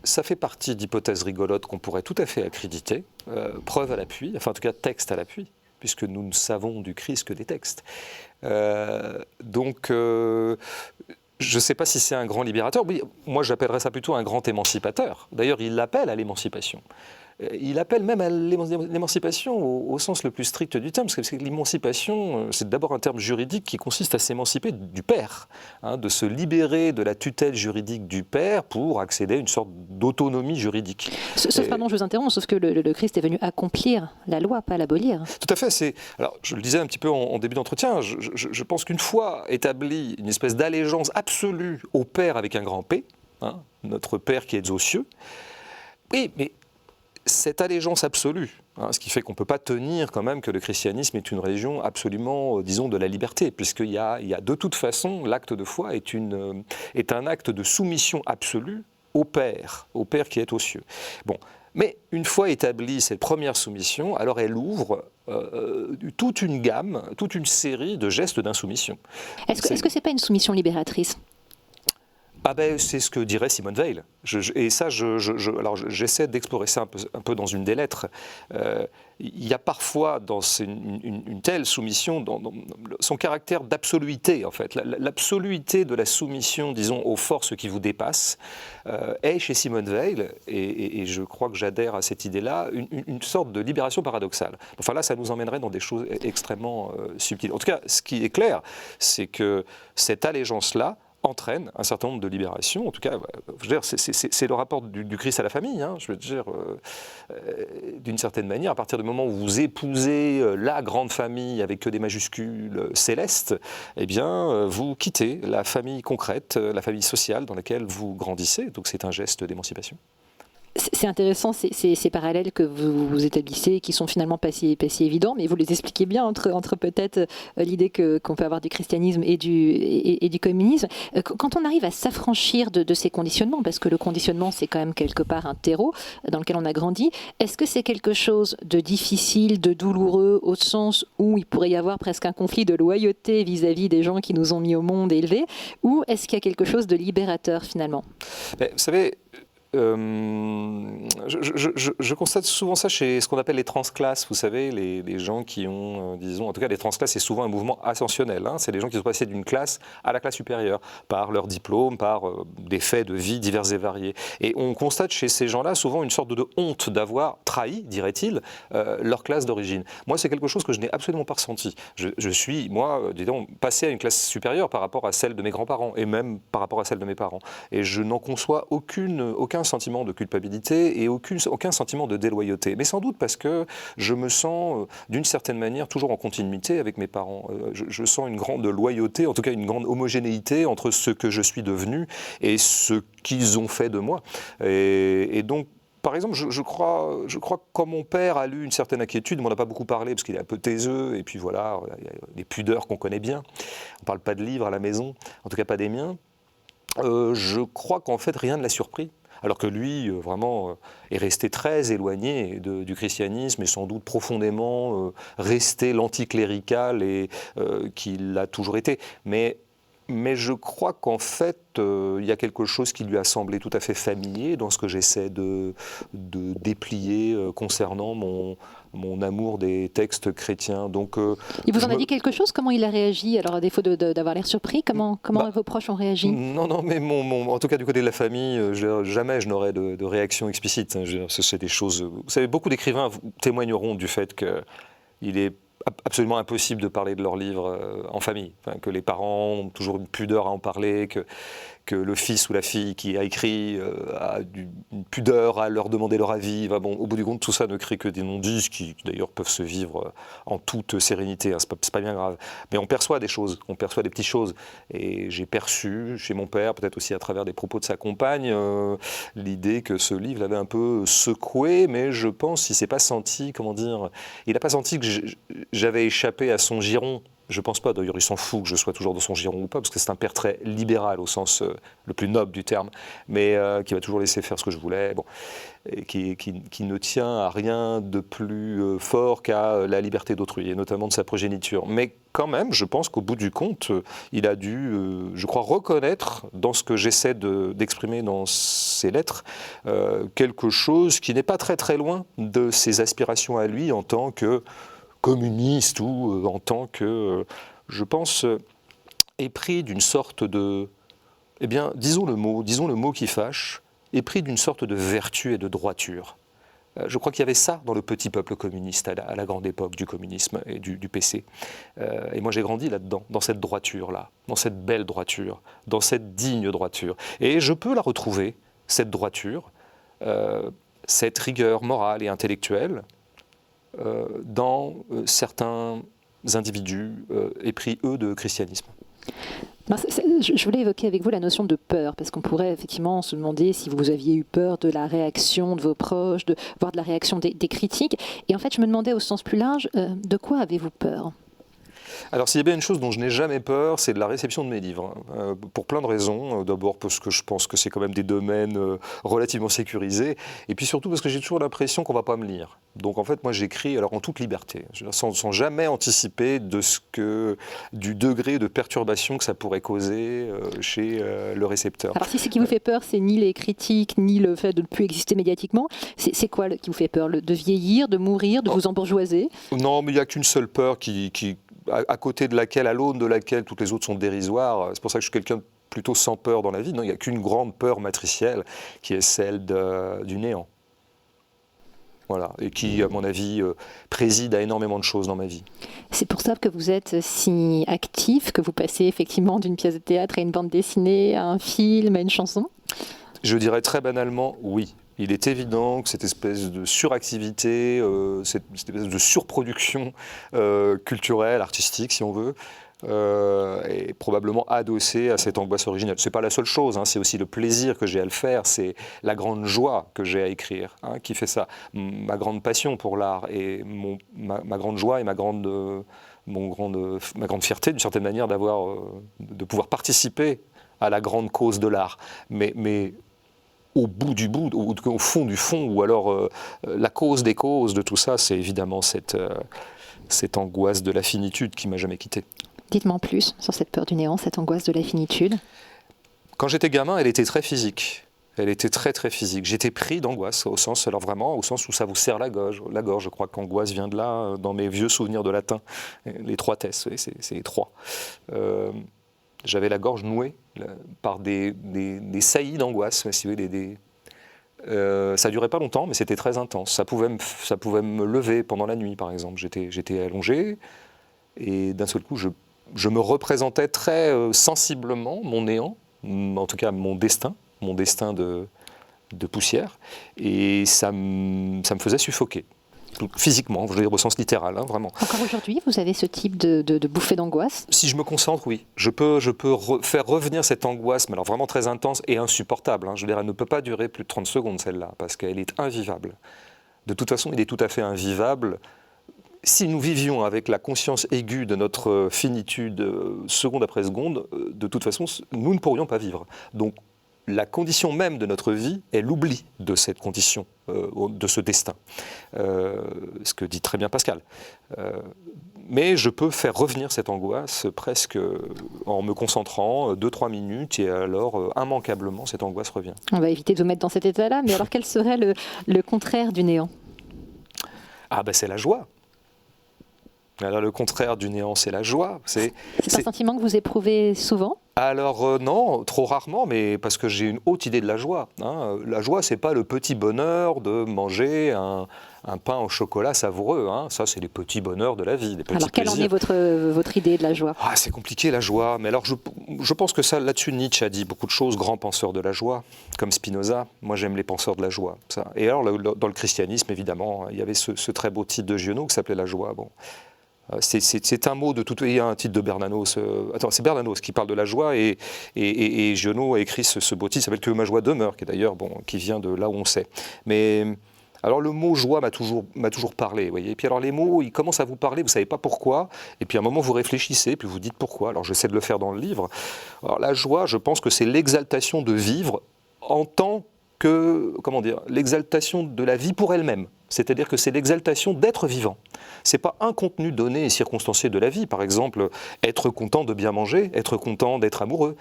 ça fait partie d'hypothèses rigolotes qu'on pourrait tout à fait accréditer, preuve à l'appui, enfin en tout cas texte à l'appui, puisque nous ne savons du Christ que des textes. Donc, je ne sais pas si c'est un grand libérateur. Oui, moi, j'appellerais ça plutôt un grand émancipateur. D'ailleurs, il l'appelle à l'émancipation. Il appelle même à l'émancipation au sens le plus strict du terme, parce que l'émancipation, c'est d'abord un terme juridique qui consiste à s'émanciper du père, de se libérer de la tutelle juridique du père pour accéder à une sorte d'autonomie juridique. Pardon, je vous interromps, sauf que le Christ est venu accomplir la loi, pas l'abolir. Tout à fait. Alors, je le disais un petit peu en début d'entretien, je pense qu'une fois établie une espèce d'allégeance absolue au Père avec un grand P, notre Père qui est aux cieux, oui, mais cette allégeance absolue, ce qui fait qu'on ne peut pas tenir quand même que le christianisme est une religion absolument, disons, de la liberté, puisqu'il y a de toute façon, l'acte de foi est un acte de soumission absolue au Père qui est aux cieux. Bon, mais une fois établie cette première soumission, alors elle ouvre toute une gamme, toute une série de gestes d'insoumission. Est-ce que ce n'est pas une soumission libératrice ? C'est ce que dirait Simone Veil. Et ça, alors j'essaie d'explorer ça un peu dans une des lettres. Il y a parfois dans une telle soumission, dans son caractère d'absoluité, en fait. L'absoluité de la soumission, disons, aux forces qui vous dépassent, est chez Simone Veil, et je crois que j'adhère à cette idée-là, une sorte de libération paradoxale. Enfin là, ça nous emmènerait dans des choses extrêmement subtiles. En tout cas, ce qui est clair, c'est que cette allégeance-là entraîne un certain nombre de libérations. En tout cas, je veux dire, c'est le rapport du Christ à la famille. Je veux dire, d'une certaine manière, à partir du moment où vous épousez la grande famille avec que des majuscules célestes, eh bien, vous quittez la famille concrète, la famille sociale dans laquelle vous grandissez. Donc, c'est un geste d'émancipation. C'est intéressant ces parallèles que vous établissez, qui sont finalement pas si évidents, mais vous les expliquez bien entre peut-être l'idée qu'on peut avoir du christianisme et du communisme. Quand on arrive à s'affranchir de ces conditionnements, parce que le conditionnement c'est quand même quelque part un terreau dans lequel on a grandi, est-ce que c'est quelque chose de difficile, de douloureux, au sens où il pourrait y avoir presque un conflit de loyauté vis-à-vis des gens qui nous ont mis au monde et élevés, ou est-ce qu'il y a quelque chose de libérateur finalement? Vous savez, je constate souvent ça chez ce qu'on appelle les transclasses, vous savez, les gens qui ont, disons, en tout cas les transclasses, c'est souvent un mouvement ascensionnel, hein, c'est des gens qui sont passés d'une classe à la classe supérieure, par leur diplôme, par des faits de vie divers et variés. Et on constate chez ces gens-là souvent une sorte de honte d'avoir trahi, dirait-il, leur classe d'origine. Moi, c'est quelque chose que je n'ai absolument pas ressenti. Je suis, moi, disons, passé à une classe supérieure par rapport à celle de mes grands-parents, et même par rapport à celle de mes parents. Et je n'en conçois aucun sentiment de culpabilité et aucun sentiment de déloyauté. Mais sans doute parce que je me sens, d'une certaine manière, toujours en continuité avec mes parents. Je sens une grande loyauté, en tout cas une grande homogénéité entre ce que je suis devenu et ce qu'ils ont fait de moi. Et donc, par exemple, je crois que quand mon père a lu une certaine inquiétude, on n'en a pas beaucoup parlé parce qu'il est un peu taiseux, et puis voilà, il y a des pudeurs qu'on connaît bien. On ne parle pas de livres à la maison, en tout cas pas des miens. Je crois qu'en fait, rien ne l'a surpris. Alors que lui, vraiment, est resté très éloigné du christianisme et sans doute profondément resté l'anticlérical et qu'il a toujours été. Mais je crois qu'en fait, il y a quelque chose qui lui a semblé tout à fait familier dans ce que j'essaie de déplier concernant mon amour des textes chrétiens. Donc, il vous en a dit quelque chose? Comment il a réagi? Alors, à défaut d'avoir l'air surpris, comment vos proches ont réagi? Non, mais en tout cas du côté de la famille, jamais je n'aurais de réaction explicite. C'est des choses. Vous savez, beaucoup d'écrivains témoigneront du fait qu'il est absolument impossible de parler de leurs livres en famille, enfin, que les parents ont toujours une pudeur à en parler, que le fils ou la fille qui a écrit a une pudeur à leur demander leur avis. Enfin, bon, au bout du compte, tout ça ne crée que des non-dits qui d'ailleurs peuvent se vivre en toute sérénité, hein, c'est pas bien grave. Mais on perçoit des choses, on perçoit des petites choses. Et j'ai perçu chez mon père, peut-être aussi à travers des propos de sa compagne, l'idée que ce livre l'avait un peu secoué, mais je pense qu'il ne s'est pas senti, comment dire, il n'a pas senti que j'avais échappé à son giron. Je ne pense pas, d'ailleurs, il s'en fout que je sois toujours dans son giron ou pas, parce que c'est un père très libéral au sens le plus noble du terme, mais qui va toujours laisser faire ce que je voulais, bon, et qui ne tient à rien de plus fort qu'à la liberté d'autrui, et notamment de sa progéniture. Mais quand même, je pense qu'au bout du compte, il a dû, je crois, reconnaître dans ce que j'essaie d'exprimer dans ses lettres, quelque chose qui n'est pas très très loin de ses aspirations à lui en tant que communiste ou en tant que, je pense, épris d'une sorte de, eh bien, disons le mot qui fâche, épris d'une sorte de vertu et de droiture. Je crois qu'il y avait ça dans le petit peuple communiste à la grande époque du communisme et du PC. Et moi j'ai grandi là-dedans, dans cette droiture-là, dans cette belle droiture, dans cette digne droiture. Et je peux la retrouver, cette droiture, cette rigueur morale et intellectuelle, dans certains individus épris, eux, de christianisme. Je voulais évoquer avec vous la notion de peur, parce qu'on pourrait effectivement se demander si vous aviez eu peur de la réaction de vos proches, voire de la réaction des critiques. Et en fait, je me demandais au sens plus large, de quoi avez-vous peur ? Alors s'il y a bien une chose dont je n'ai jamais peur, c'est de la réception de mes livres, pour plein de raisons. D'abord parce que je pense que c'est quand même des domaines relativement sécurisés, et puis surtout parce que j'ai toujours l'impression qu'on ne va pas me lire. Donc en fait, moi j'écris en toute liberté, sans jamais anticiper du degré de perturbation que ça pourrait causer chez le récepteur. Alors si ce qui vous fait peur, c'est ni les critiques, ni le fait de ne plus exister médiatiquement, c'est quoi qui vous fait peur? De vieillir, de mourir, de vous embourgeoiser? Non, mais il n'y a qu'une seule peur à côté de laquelle, à l'aune de laquelle toutes les autres sont dérisoires. C'est pour ça que je suis quelqu'un plutôt sans peur dans la vie. Non, il n'y a qu'une grande peur matricielle qui est celle du néant. Voilà, et qui, à mon avis, préside à énormément de choses dans ma vie. C'est pour ça que vous êtes si actif, que vous passez effectivement d'une pièce de théâtre à une bande dessinée, à un film, à une chanson? Je dirais très banalement oui. Il est évident que cette espèce de suractivité, cette espèce de surproduction culturelle, artistique, si on veut, est probablement adossé à cette angoisse originelle. Ce n'est pas la seule chose, c'est aussi le plaisir que j'ai à le faire, c'est la grande joie que j'ai à écrire qui fait ça. Ma grande passion pour l'art et ma grande joie et ma grande fierté, d'une certaine manière, de pouvoir participer à la grande cause de l'art. Mais au bout du bout, au fond du fond, ou alors la cause des causes de tout ça, c'est évidemment cette angoisse de la finitude qui m'a jamais quitté. Dites-moi en plus sur cette peur du néant, cette angoisse de la finitude. Quand j'étais gamin, elle était très physique. Elle était très très physique. J'étais pris d'angoisse, au sens où ça vous serre la gorge. Je crois qu'angoisse vient de là, dans mes vieux souvenirs de latin. Les trois tesses, c'est les trois. J'avais la gorge nouée par des saillies d'angoisse. Si vous voulez, ça durait pas longtemps, mais c'était très intense. Ça pouvait me lever pendant la nuit, par exemple. J'étais allongé, et d'un seul coup, je me représentais très sensiblement mon néant, en tout cas mon destin de poussière, et ça me faisait suffoquer. Physiquement, je veux dire au sens littéral, vraiment. Encore aujourd'hui, vous avez ce type de bouffée d'angoisse ? Si je me concentre, oui. Je peux faire revenir cette angoisse, mais alors vraiment très intense et insupportable. Je veux dire, elle ne peut pas durer plus de 30 secondes, celle-là, parce qu'elle est invivable. De toute façon, il est tout à fait invivable. Si nous vivions avec la conscience aiguë de notre finitude seconde après seconde, de toute façon, nous ne pourrions pas vivre. Donc, la condition même de notre vie est l'oubli de cette condition, de ce destin. Ce que dit très bien Pascal. Mais je peux faire revenir cette angoisse presque en me concentrant 2-3 minutes, et alors immanquablement cette angoisse revient. On va éviter de vous mettre dans cet état-là, mais alors quel serait le contraire du néant ? C'est la joie. Alors le contraire du néant, c'est la joie. C'est un sentiment que vous éprouvez souvent ? Alors non, trop rarement, mais parce que j'ai une haute idée de la joie. La joie, c'est pas le petit bonheur de manger un pain au chocolat savoureux. Ça, c'est les petits bonheurs de la vie. Alors quelle en est votre idée de la joie ? C'est compliqué la joie, mais alors je pense que là-dessus Nietzsche a dit beaucoup de choses, grand penseur de la joie, comme Spinoza. Moi, j'aime les penseurs de la joie. Ça. Et alors dans le christianisme, évidemment, il y avait ce très beau titre de Giono qui s'appelait la joie. Bon. C'est un mot de tout. Il y a un titre de Bernanos. C'est Bernanos qui parle de la joie, et Giono a écrit ce beau titre qui s'appelle Que ma joie demeure, qui est d'ailleurs qui vient de là où on sait. Mais alors le mot joie m'a toujours parlé, voyez. Et puis alors les mots, ils commencent à vous parler, vous savez pas pourquoi. Et puis à un moment vous réfléchissez, puis vous dites pourquoi. Alors j'essaie de le faire dans le livre. Alors la joie, je pense que c'est l'exaltation de vivre en tant que, l'exaltation de la vie pour elle-même. C'est-à-dire que c'est l'exaltation d'être vivant. Ce n'est pas un contenu donné et circonstancié de la vie. Par exemple, être content de bien manger, être content d'être amoureux,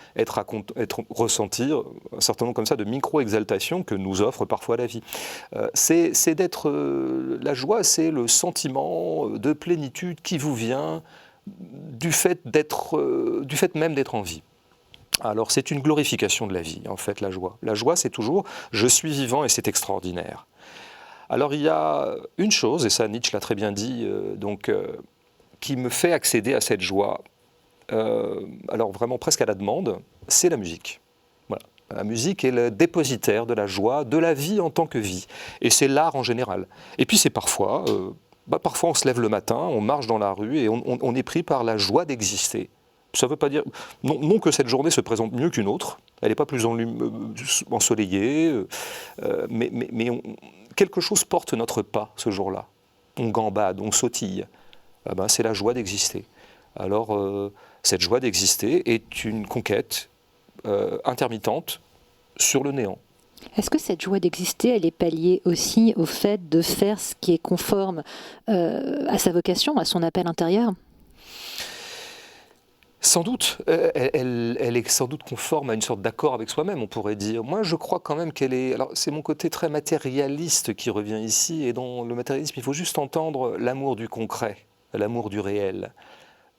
ressentir un certain nombre comme ça de micro-exaltations que nous offre parfois la vie. C'est d'être... la joie, c'est le sentiment de plénitude qui vous vient du fait même d'être en vie. Alors c'est une glorification de la vie, en fait, la joie. La joie, c'est toujours « je suis vivant et c'est extraordinaire ». Alors il y a une chose, et ça Nietzsche l'a très bien dit, qui me fait accéder à cette joie, alors vraiment presque à la demande, c'est la musique. Voilà. La musique est le dépositaire de la joie, de la vie en tant que vie. Et c'est l'art en général. Et puis c'est parfois on se lève le matin, on marche dans la rue et on est pris par la joie d'exister. Ça ne veut pas dire non que cette journée se présente mieux qu'une autre, elle n'est pas plus ensoleillée, mais quelque chose porte notre pas ce jour-là. On gambade, on sautille. C'est la joie d'exister. Alors, cette joie d'exister est une conquête intermittente sur le néant. Est-ce que cette joie d'exister, elle est palliée aussi au fait de faire ce qui est conforme à sa vocation, à son appel intérieur ? Sans doute, elle est sans doute conforme à une sorte d'accord avec soi-même, on pourrait dire. Moi, je crois quand même qu'elle est... Alors, c'est mon côté très matérialiste qui revient ici, et dans le matérialisme, il faut juste entendre l'amour du concret, l'amour du réel.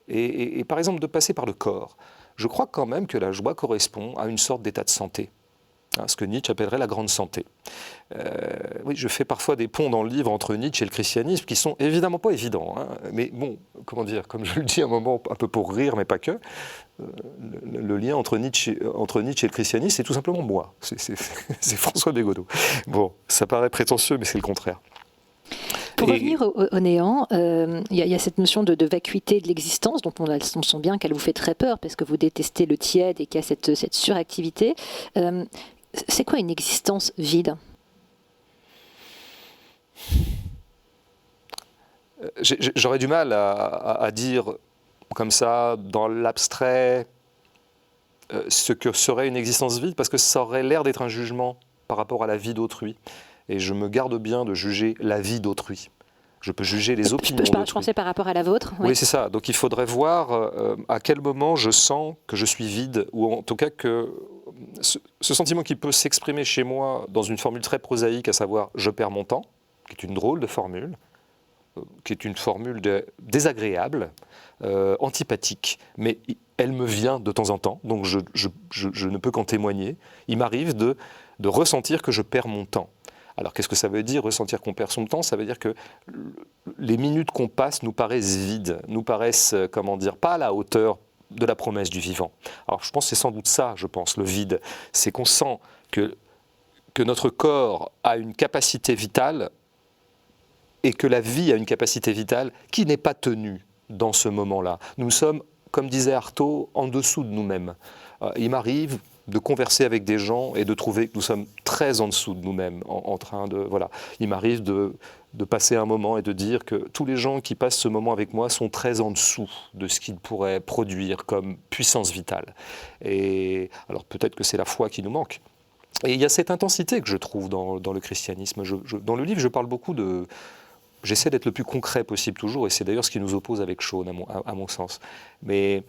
Et par exemple, de passer par le corps. Je crois quand même que la joie correspond à une sorte d'état de santé. Ce que Nietzsche appellerait la grande santé. Oui, je fais parfois des ponts dans le livre entre Nietzsche et le christianisme qui sont évidemment pas évidents. Mais bon, comme je le dis à un moment, un peu pour rire, mais pas que, le lien entre Nietzsche et le christianisme, c'est tout simplement moi. C'est François Bégodeau. Bon, ça paraît prétentieux, mais c'est le contraire. Pour revenir au néant, il y a cette notion de vacuité de l'existence dont on sent bien qu'elle vous fait très peur parce que vous détestez le tiède et qu'il y a cette suractivité. C'est quoi une existence vide ? J'aurais du mal à dire comme ça, dans l'abstrait, ce que serait une existence vide, parce que ça aurait l'air d'être un jugement par rapport à la vie d'autrui. Et je me garde bien de juger la vie d'autrui. Je peux juger les opinions d'autrui. Je pensais par rapport à la vôtre. Oui, c'est ça. Donc il faudrait voir à quel moment je sens que je suis vide, ou en tout cas que ce sentiment qui peut s'exprimer chez moi dans une formule très prosaïque, à savoir « je perds mon temps », qui est une drôle de formule, qui est une formule désagréable, antipathique, mais elle me vient de temps en temps, donc je ne peux qu'en témoigner. Il m'arrive de ressentir que je perds mon temps. Alors qu'est-ce que ça veut dire, ressentir qu'on perd son temps ? Ça veut dire que les minutes qu'on passe nous paraissent vides, nous paraissent, comment dire, pas à la hauteur de la promesse du vivant. Alors je pense que c'est sans doute ça, le vide. C'est qu'on sent que notre corps a une capacité vitale et que la vie a une capacité vitale qui n'est pas tenue dans ce moment-là. Nous sommes, comme disait Artaud, en dessous de nous-mêmes. Il m'arrive de converser avec des gens et de trouver que nous sommes très en dessous de nous-mêmes, en train de... Voilà. Il m'arrive de passer un moment et de dire que tous les gens qui passent ce moment avec moi sont très en dessous de ce qu'ils pourraient produire comme puissance vitale. Et alors peut-être que c'est la foi qui nous manque. Et il y a cette intensité que je trouve dans le christianisme. Dans le livre, je parle beaucoup de... J'essaie d'être le plus concret possible toujours, et c'est d'ailleurs ce qui nous oppose avec Shaun, à mon sens. Mais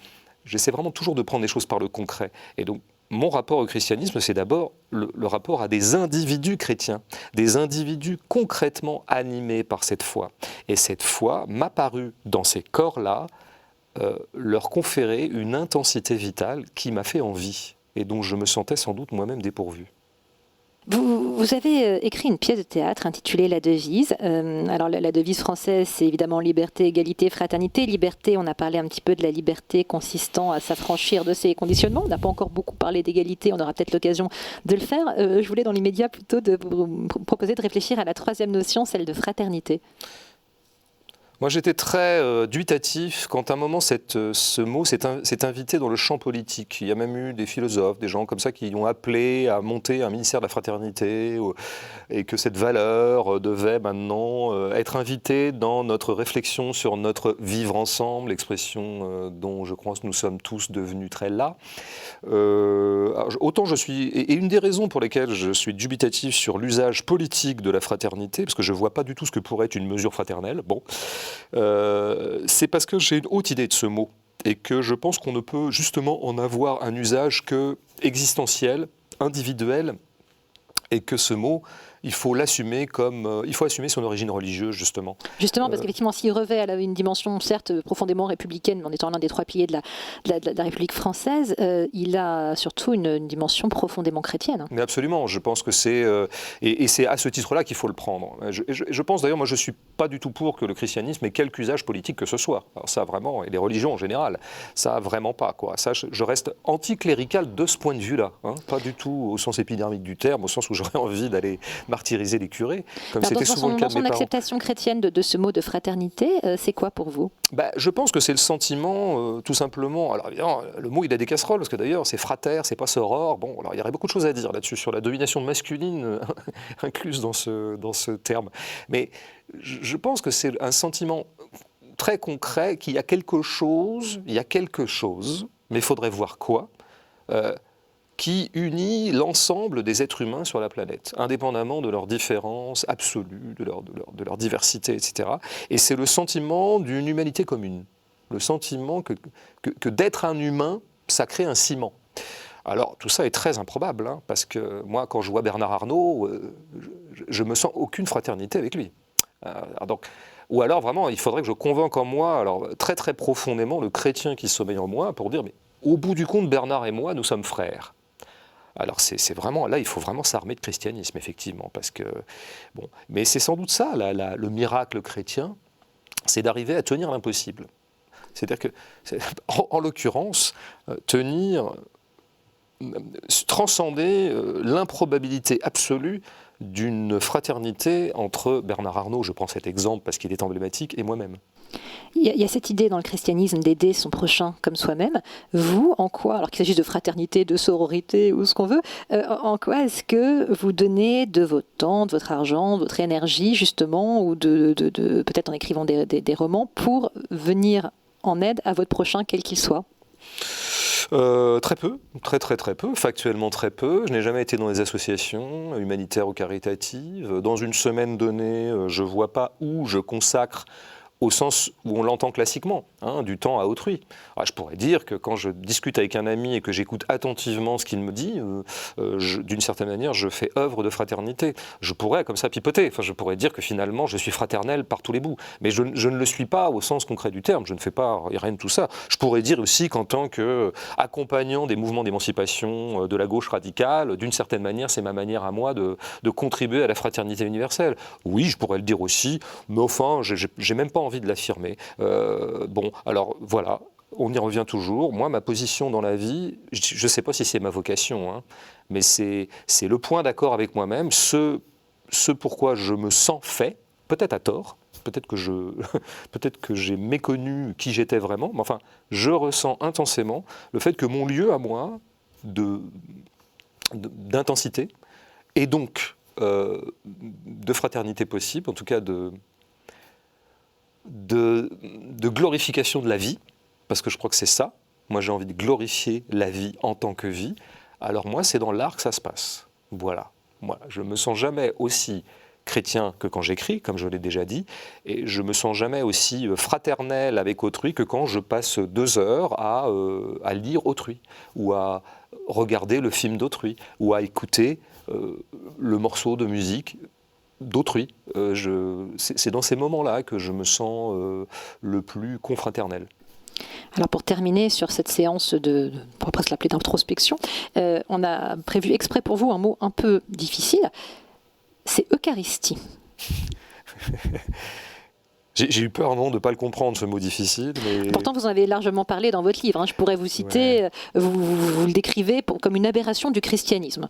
j'essaie vraiment toujours de prendre les choses par le concret. Et donc, mon rapport au christianisme, c'est d'abord le rapport à des individus chrétiens, des individus concrètement animés par cette foi. Et cette foi m'a paru, dans ces corps-là, leur conférer une intensité vitale qui m'a fait envie, et dont je me sentais sans doute moi-même dépourvu. Vous avez écrit une pièce de théâtre intitulée La Devise. Alors la devise française, c'est évidemment liberté, égalité, fraternité. Liberté, on a parlé un petit peu de la liberté consistant à s'affranchir de ses conditionnements. On n'a pas encore beaucoup parlé d'égalité, on aura peut-être l'occasion de le faire. Je voulais dans l'immédiat plutôt vous proposer de réfléchir à la troisième notion, celle de fraternité. Moi, j'étais très dubitatif quand à un moment ce mot s'est invité dans le champ politique. Il y a même eu des philosophes, des gens comme ça qui ont appelé à monter un ministère de la fraternité et que cette valeur devait maintenant être invitée dans notre réflexion sur notre vivre ensemble, l'expression dont je crois que nous sommes tous devenus très las. Autant je suis... Et une des raisons pour lesquelles je suis dubitatif sur l'usage politique de la fraternité, parce que je ne vois pas du tout ce que pourrait être une mesure fraternelle, c'est parce que j'ai une haute idée de ce mot et que je pense qu'on ne peut justement en avoir un usage que existentiel, individuel, et que ce mot, il faut l'assumer comme... il faut assumer son origine religieuse, justement. Justement, parce qu'effectivement, s'il revêt une dimension, certes, profondément républicaine, en étant l'un des trois piliers de la République française, il a surtout une dimension profondément chrétienne. Mais absolument, je pense que c'est... et c'est à ce titre-là qu'il faut le prendre. Je pense d'ailleurs, moi je ne suis pas du tout pour que le christianisme ait quelque usage politique que ce soit. Alors ça, vraiment, et les religions en général, ça, vraiment pas, quoi. Ça, je reste anticlérical de ce point de vue-là. Hein, pas du tout au sens épidermique du terme, au sens où j'aurais envie d'aller martyriser les curés, comme c'était souvent le cas de mes parents. Dans son acceptation chrétienne de ce mot de fraternité, c'est quoi pour vous ? Je pense que c'est le sentiment, tout simplement. Alors évidemment, le mot il a des casseroles, parce que d'ailleurs c'est frater, c'est pas soror. Bon, alors il y aurait beaucoup de choses à dire là-dessus, sur la domination masculine incluse dans ce terme. Mais je pense que c'est un sentiment très concret qu'il y a quelque chose, mais il faudrait voir quoi, qui unit l'ensemble des êtres humains sur la planète, indépendamment de leurs différences absolues, de leur diversité, etc. Et c'est le sentiment d'une humanité commune, le sentiment que d'être un humain, ça crée un ciment. Alors, tout ça est très improbable, hein, parce que moi, quand je vois Bernard Arnault, je me sens aucune fraternité avec lui. Ou alors, vraiment, il faudrait que je convainque en moi, alors, très très profondément, le chrétien qui sommeille en moi, pour dire, mais au bout du compte, Bernard et moi, nous sommes frères. Alors c'est vraiment, là il faut vraiment s'armer de christianisme, effectivement, parce que, bon, mais c'est sans doute ça, le miracle chrétien, c'est d'arriver à tenir l'impossible. C'est-à-dire que, en l'occurrence, tenir transcender l'improbabilité absolue d'une fraternité entre Bernard Arnault, je prends cet exemple parce qu'il est emblématique, et moi-même. Il y a cette idée dans le christianisme d'aider son prochain comme soi-même. Vous, en quoi, alors qu'il s'agisse de fraternité, de sororité ou ce qu'on veut, en quoi est-ce que vous donnez de votre temps, de votre argent, de votre énergie justement, ou peut-être en écrivant des romans, pour venir en aide à votre prochain, quel qu'il soit ? Très peu, très peu, factuellement très peu. Je n'ai jamais été dans des associations humanitaires ou caritatives. Dans une semaine donnée, je ne vois pas où je consacre, au sens où on l'entend classiquement, du temps à autrui. Alors, je pourrais dire que quand je discute avec un ami et que j'écoute attentivement ce qu'il me dit, d'une certaine manière, je fais œuvre de fraternité. Je pourrais comme ça pipoter, je pourrais dire que finalement, je suis fraternel par tous les bouts. Mais je ne le suis pas au sens concret du terme, je ne fais pas rien de tout ça. Je pourrais dire aussi qu'en tant qu'accompagnant des mouvements d'émancipation de la gauche radicale, d'une certaine manière, c'est ma manière à moi de contribuer à la fraternité universelle. Oui, je pourrais le dire aussi, mais enfin, j'ai même pas envie de l'affirmer. Bon, alors voilà, on y revient toujours. Moi, ma position dans la vie, je ne sais pas si c'est ma vocation, mais c'est le point d'accord avec moi-même, ce pourquoi je me sens fait, peut-être à tort, peut-être que j'ai méconnu qui j'étais vraiment, mais enfin, je ressens intensément le fait que mon lieu à moi d'intensité, et donc de fraternité possible, en tout cas de glorification de la vie, parce que je crois que c'est ça. Moi, j'ai envie de glorifier la vie en tant que vie. Alors moi, c'est dans l'art que ça se passe. Voilà. Moi, je ne me sens jamais aussi chrétien que quand j'écris, comme je l'ai déjà dit, et je me sens jamais aussi fraternel avec autrui que quand je passe 2 heures à lire autrui, ou à regarder le film d'autrui, ou à écouter le morceau de musique d'autrui. C'est dans ces moments-là que je me sens le plus confraternel. Alors pour terminer sur cette séance on pourrait presque l'appeler d'introspection, on a prévu exprès pour vous un mot un peu difficile, c'est Eucharistie. J'ai eu peur, non, de ne pas le comprendre, ce mot difficile. Mais... Pourtant, vous en avez largement parlé dans votre livre. Je pourrais vous citer, vous le décrivez comme une aberration du christianisme.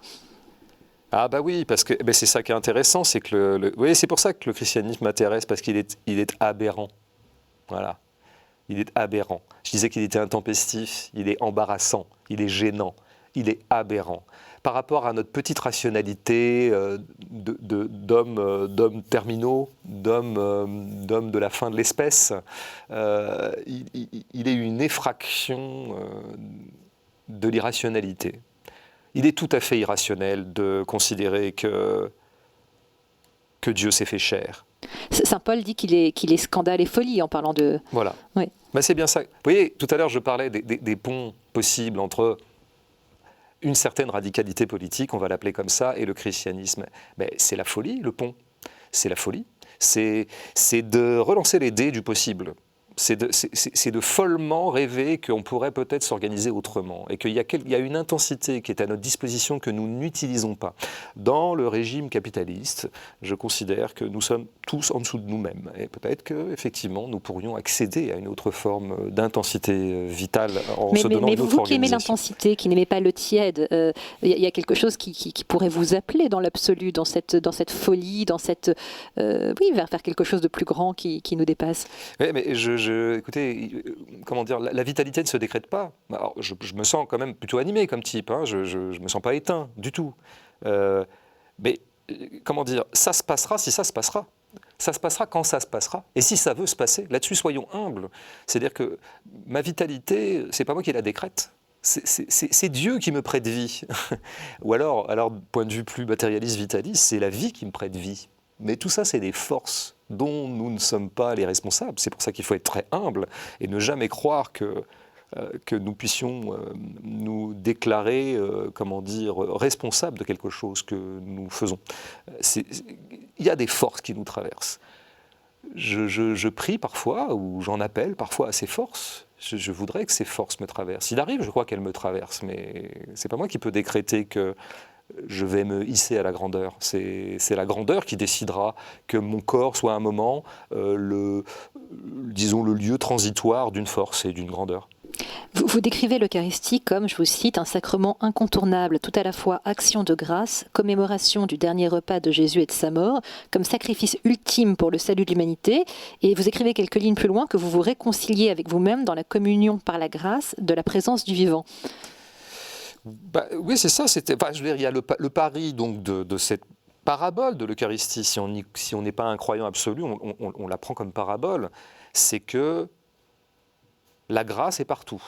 Ah bah oui, parce que c'est ça qui est intéressant, c'est que oui, c'est pour ça que le christianisme m'intéresse, parce qu'il est aberrant. Voilà, il est aberrant. Je disais qu'il était intempestif, il est embarrassant, il est gênant, il est aberrant. Par rapport à notre petite rationalité d'hommes terminaux, d'hommes de la fin de l'espèce, il est une effraction de l'irrationalité. Il est tout à fait irrationnel de considérer que Dieu s'est fait chair. Saint Paul dit qu'il est scandale et folie en parlant de... Voilà. Oui. Ben c'est bien ça. Vous voyez, tout à l'heure, je parlais des ponts possibles entre une certaine radicalité politique, on va l'appeler comme ça, et le christianisme. Ben, c'est la folie, le pont. C'est la folie. C'est de relancer les dés du possible. C'est de follement rêver qu'on pourrait peut-être s'organiser autrement et qu'il y a une intensité qui est à notre disposition que nous n'utilisons pas. Dans le régime capitaliste, je considère que nous sommes tous en dessous de nous-mêmes et peut-être qu'effectivement nous pourrions accéder à une autre forme d'intensité vitale en se donnant une autre organisation. Mais vous qui aimez l'intensité, qui n'aimez pas le tiède, il y a quelque chose qui pourrait vous appeler dans l'absolu, dans cette folie, dans vers quelque chose de plus grand qui nous dépasse. Oui, mais écoutez, comment dire, la vitalité ne se décrète pas. Alors, je me sens quand même plutôt animé comme type, je ne me sens pas éteint du tout. Mais comment dire, ça se passera si ça se passera. Ça se passera quand ça se passera. Et si ça veut se passer, là-dessus, soyons humbles. C'est-à-dire que ma vitalité, c'est pas moi qui la décrète. C'est Dieu qui me prête vie. Ou alors, point de vue plus matérialiste, vitaliste, c'est la vie qui me prête vie. Mais tout ça, c'est des forces dont nous ne sommes pas les responsables. C'est pour ça qu'il faut être très humble et ne jamais croire que nous puissions nous déclarer, responsables de quelque chose que nous faisons. Il y a des forces qui nous traversent. Je prie parfois, ou j'en appelle parfois à ces forces. Je voudrais que ces forces me traversent. Il arrive, je crois qu'elles me traversent, mais c'est pas moi qui peux décréter que je vais me hisser à la grandeur. C'est la grandeur qui décidera que mon corps soit à un moment le lieu transitoire d'une force et d'une grandeur. Vous décrivez l'Eucharistie comme, je vous cite, un sacrement incontournable, tout à la fois action de grâce, commémoration du dernier repas de Jésus et de sa mort, comme sacrifice ultime pour le salut de l'humanité. Et vous écrivez quelques lignes plus loin que vous vous réconciliez avec vous-même dans la communion par la grâce de la présence du vivant. Oui, c'est ça. Je veux dire, il y a le pari donc, de cette parabole de l'Eucharistie. Si on n'est pas un croyant absolu, on la prend comme parabole. C'est que la grâce est partout.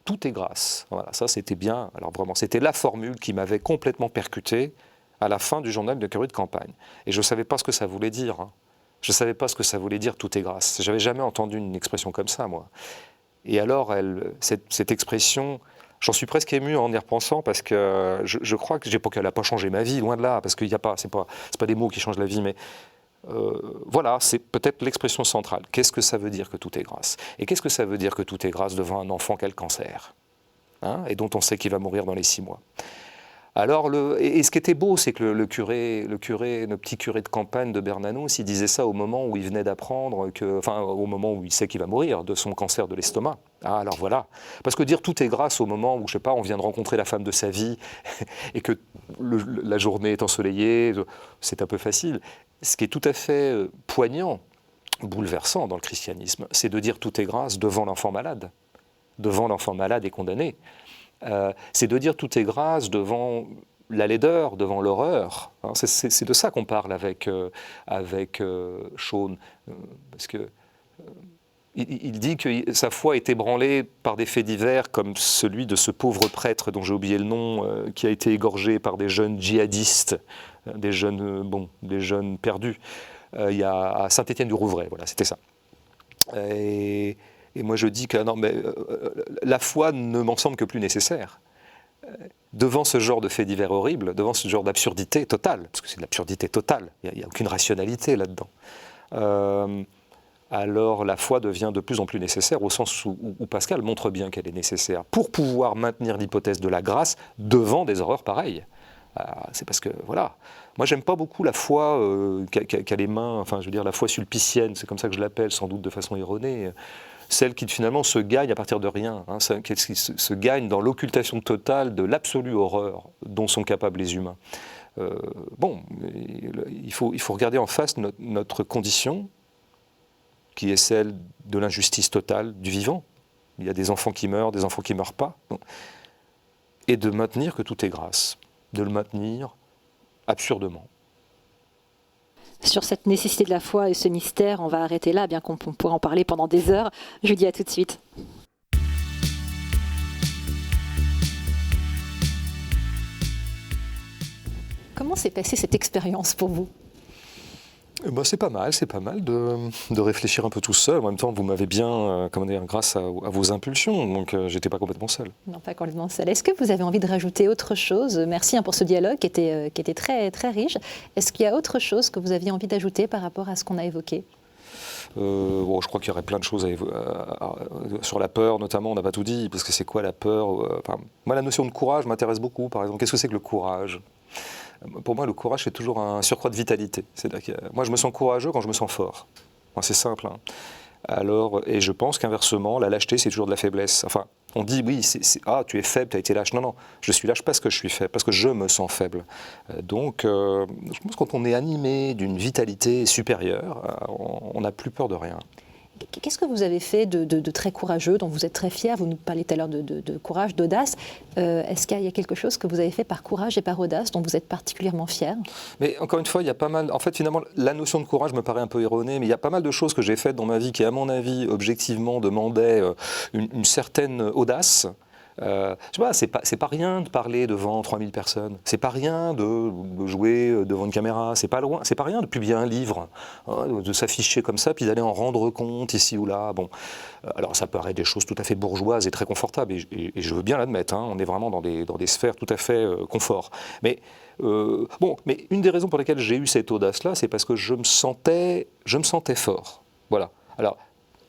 Tout est grâce. Voilà, ça c'était bien. Alors vraiment, c'était la formule qui m'avait complètement percuté à la fin du journal de curé de campagne. Et je ne savais pas ce que ça voulait dire. Hein. Je ne savais pas ce que ça voulait dire, tout est grâce. Je n'avais jamais entendu une expression comme ça, moi. Et alors, cette expression, j'en suis presque ému en y repensant, parce que je crois que elle n'a pas changé ma vie, loin de là, parce qu'il n'y a pas, c'est pas des mots qui changent la vie, mais voilà, c'est peut-être l'expression centrale. Qu'est-ce que ça veut dire que tout est grâce? Et qu'est-ce que ça veut dire que tout est grâce devant un enfant qui a le cancer, hein, et dont on sait qu'il va mourir dans les 6 mois? Alors, et ce qui était beau, c'est que le petit curé de campagne de Bernanos, il disait ça au moment où il venait d'apprendre, au moment où il sait qu'il va mourir de son cancer de l'estomac. Ah, alors voilà. Parce que dire tout est grâce au moment où, je sais pas, on vient de rencontrer la femme de sa vie et que la journée est ensoleillée, c'est un peu facile. Ce qui est tout à fait poignant, bouleversant dans le christianisme, c'est de dire tout est grâce devant l'enfant malade et condamné. C'est de dire tout est grâce devant la laideur, devant l'horreur. Hein, c'est de ça qu'on parle avec Sean, parce que il dit que sa foi est ébranlée par des faits divers comme celui de ce pauvre prêtre dont j'ai oublié le nom, qui a été égorgé par des jeunes djihadistes, des jeunes perdus, il y a à Saint-Étienne-du-Rouvray, voilà, c'était ça. Et moi je dis que non, mais la foi ne m'en semble que plus nécessaire. Devant ce genre de faits divers horribles, devant ce genre d'absurdité totale, parce que c'est de l'absurdité totale, il n'y a aucune rationalité là-dedans, alors la foi devient de plus en plus nécessaire, au sens où Pascal montre bien qu'elle est nécessaire, pour pouvoir maintenir l'hypothèse de la grâce devant des horreurs pareilles. C'est parce que, voilà, moi j'aime pas beaucoup la foi qui a les mains, enfin je veux dire la foi sulpicienne, c'est comme ça que je l'appelle, sans doute de façon erronée, celle qui finalement se gagne à partir de rien, hein, qui se gagne dans l'occultation totale de l'absolue horreur dont sont capables les humains. Il faut regarder en face notre condition, qui est celle de l'injustice totale du vivant. Il y a des enfants qui meurent, des enfants qui ne meurent pas, et de maintenir que tout est grâce, de le maintenir absurdement. Sur cette nécessité de la foi et ce mystère, on va arrêter là, bien qu'on pourrait en parler pendant des heures. Je vous dis à tout de suite. Comment s'est passée cette expérience pour vous ? C'est pas mal de réfléchir un peu tout seul. En même temps, vous m'avez bien, grâce à vos impulsions, donc j'étais pas complètement seul. Non, pas complètement seul. Est-ce que vous avez envie de rajouter autre chose ? Merci pour ce dialogue qui était très, très riche. Est-ce qu'il y a autre chose que vous aviez envie d'ajouter par rapport à ce qu'on a évoqué ? Je crois qu'il y aurait plein de choses sur la peur, notamment. On n'a pas tout dit, parce que c'est quoi la peur ? Moi, la notion de courage m'intéresse beaucoup, par exemple. Qu'est-ce que c'est que le courage ? Pour moi, le courage, c'est toujours un surcroît de vitalité. C'est-à-dire que moi, je me sens courageux quand je me sens fort. Moi, c'est simple. Hein. Alors, et je pense qu'inversement, la lâcheté, c'est toujours de la faiblesse. Enfin, on dit, oui, tu es faible, tu as été lâche. Non, je suis lâche parce que je suis faible, parce que je me sens faible. Donc, je pense que quand on est animé d'une vitalité supérieure, on n'a plus peur de rien. Qu'est-ce que vous avez fait de très courageux, dont vous êtes très fier? Vous nous parlez tout à l'heure de courage, d'audace. Est-ce qu'il y a quelque chose que vous avez fait par courage et par audace dont vous êtes particulièrement fier? Mais encore une fois, il y a pas mal... En fait, finalement, la notion de courage me paraît un peu erronée, mais il y a pas mal de choses que j'ai faites dans ma vie qui, à mon avis, objectivement, demandaient une certaine audace. Je sais pas, c'est pas rien de parler devant 3000 personnes, c'est pas rien de jouer devant une caméra, c'est pas rien de publier un livre, hein, de s'afficher comme ça, puis d'aller en rendre compte ici ou là. Bon, alors ça paraît des choses tout à fait bourgeoises et très confortables, et je veux bien l'admettre, hein, on est vraiment dans des sphères tout à fait confort. Mais mais une des raisons pour lesquelles j'ai eu cette audace-là, c'est parce que je me sentais fort. Voilà. Alors,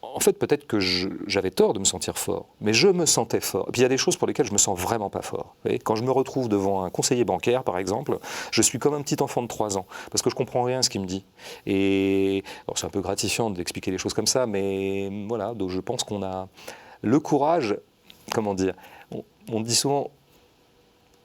en fait, peut-être que j'avais tort de me sentir fort, mais je me sentais fort. Et puis il y a des choses pour lesquelles je me sens vraiment pas fort. Vous voyez, quand je me retrouve devant un conseiller bancaire, par exemple, je suis comme un petit enfant de 3 ans, parce que je comprends rien à ce qu'il me dit. Et c'est un peu gratifiant d'expliquer les choses comme ça, mais voilà, donc je pense qu'on a le courage. comment dire, on dit souvent,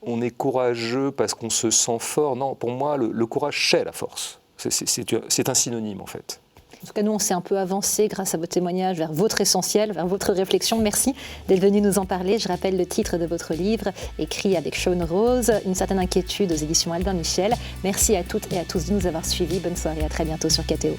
on est courageux parce qu'on se sent fort. Non, pour moi, le courage, c'est la force. C'est un synonyme, en fait. En tout cas, nous, on s'est un peu avancé grâce à vos témoignages vers votre essentiel, vers votre réflexion. Merci d'être venu nous en parler. Je rappelle le titre de votre livre, écrit avec Sean Rose, Une certaine inquiétude aux éditions Albin Michel. Merci à toutes et à tous de nous avoir suivis. Bonne soirée, à très bientôt sur KTO.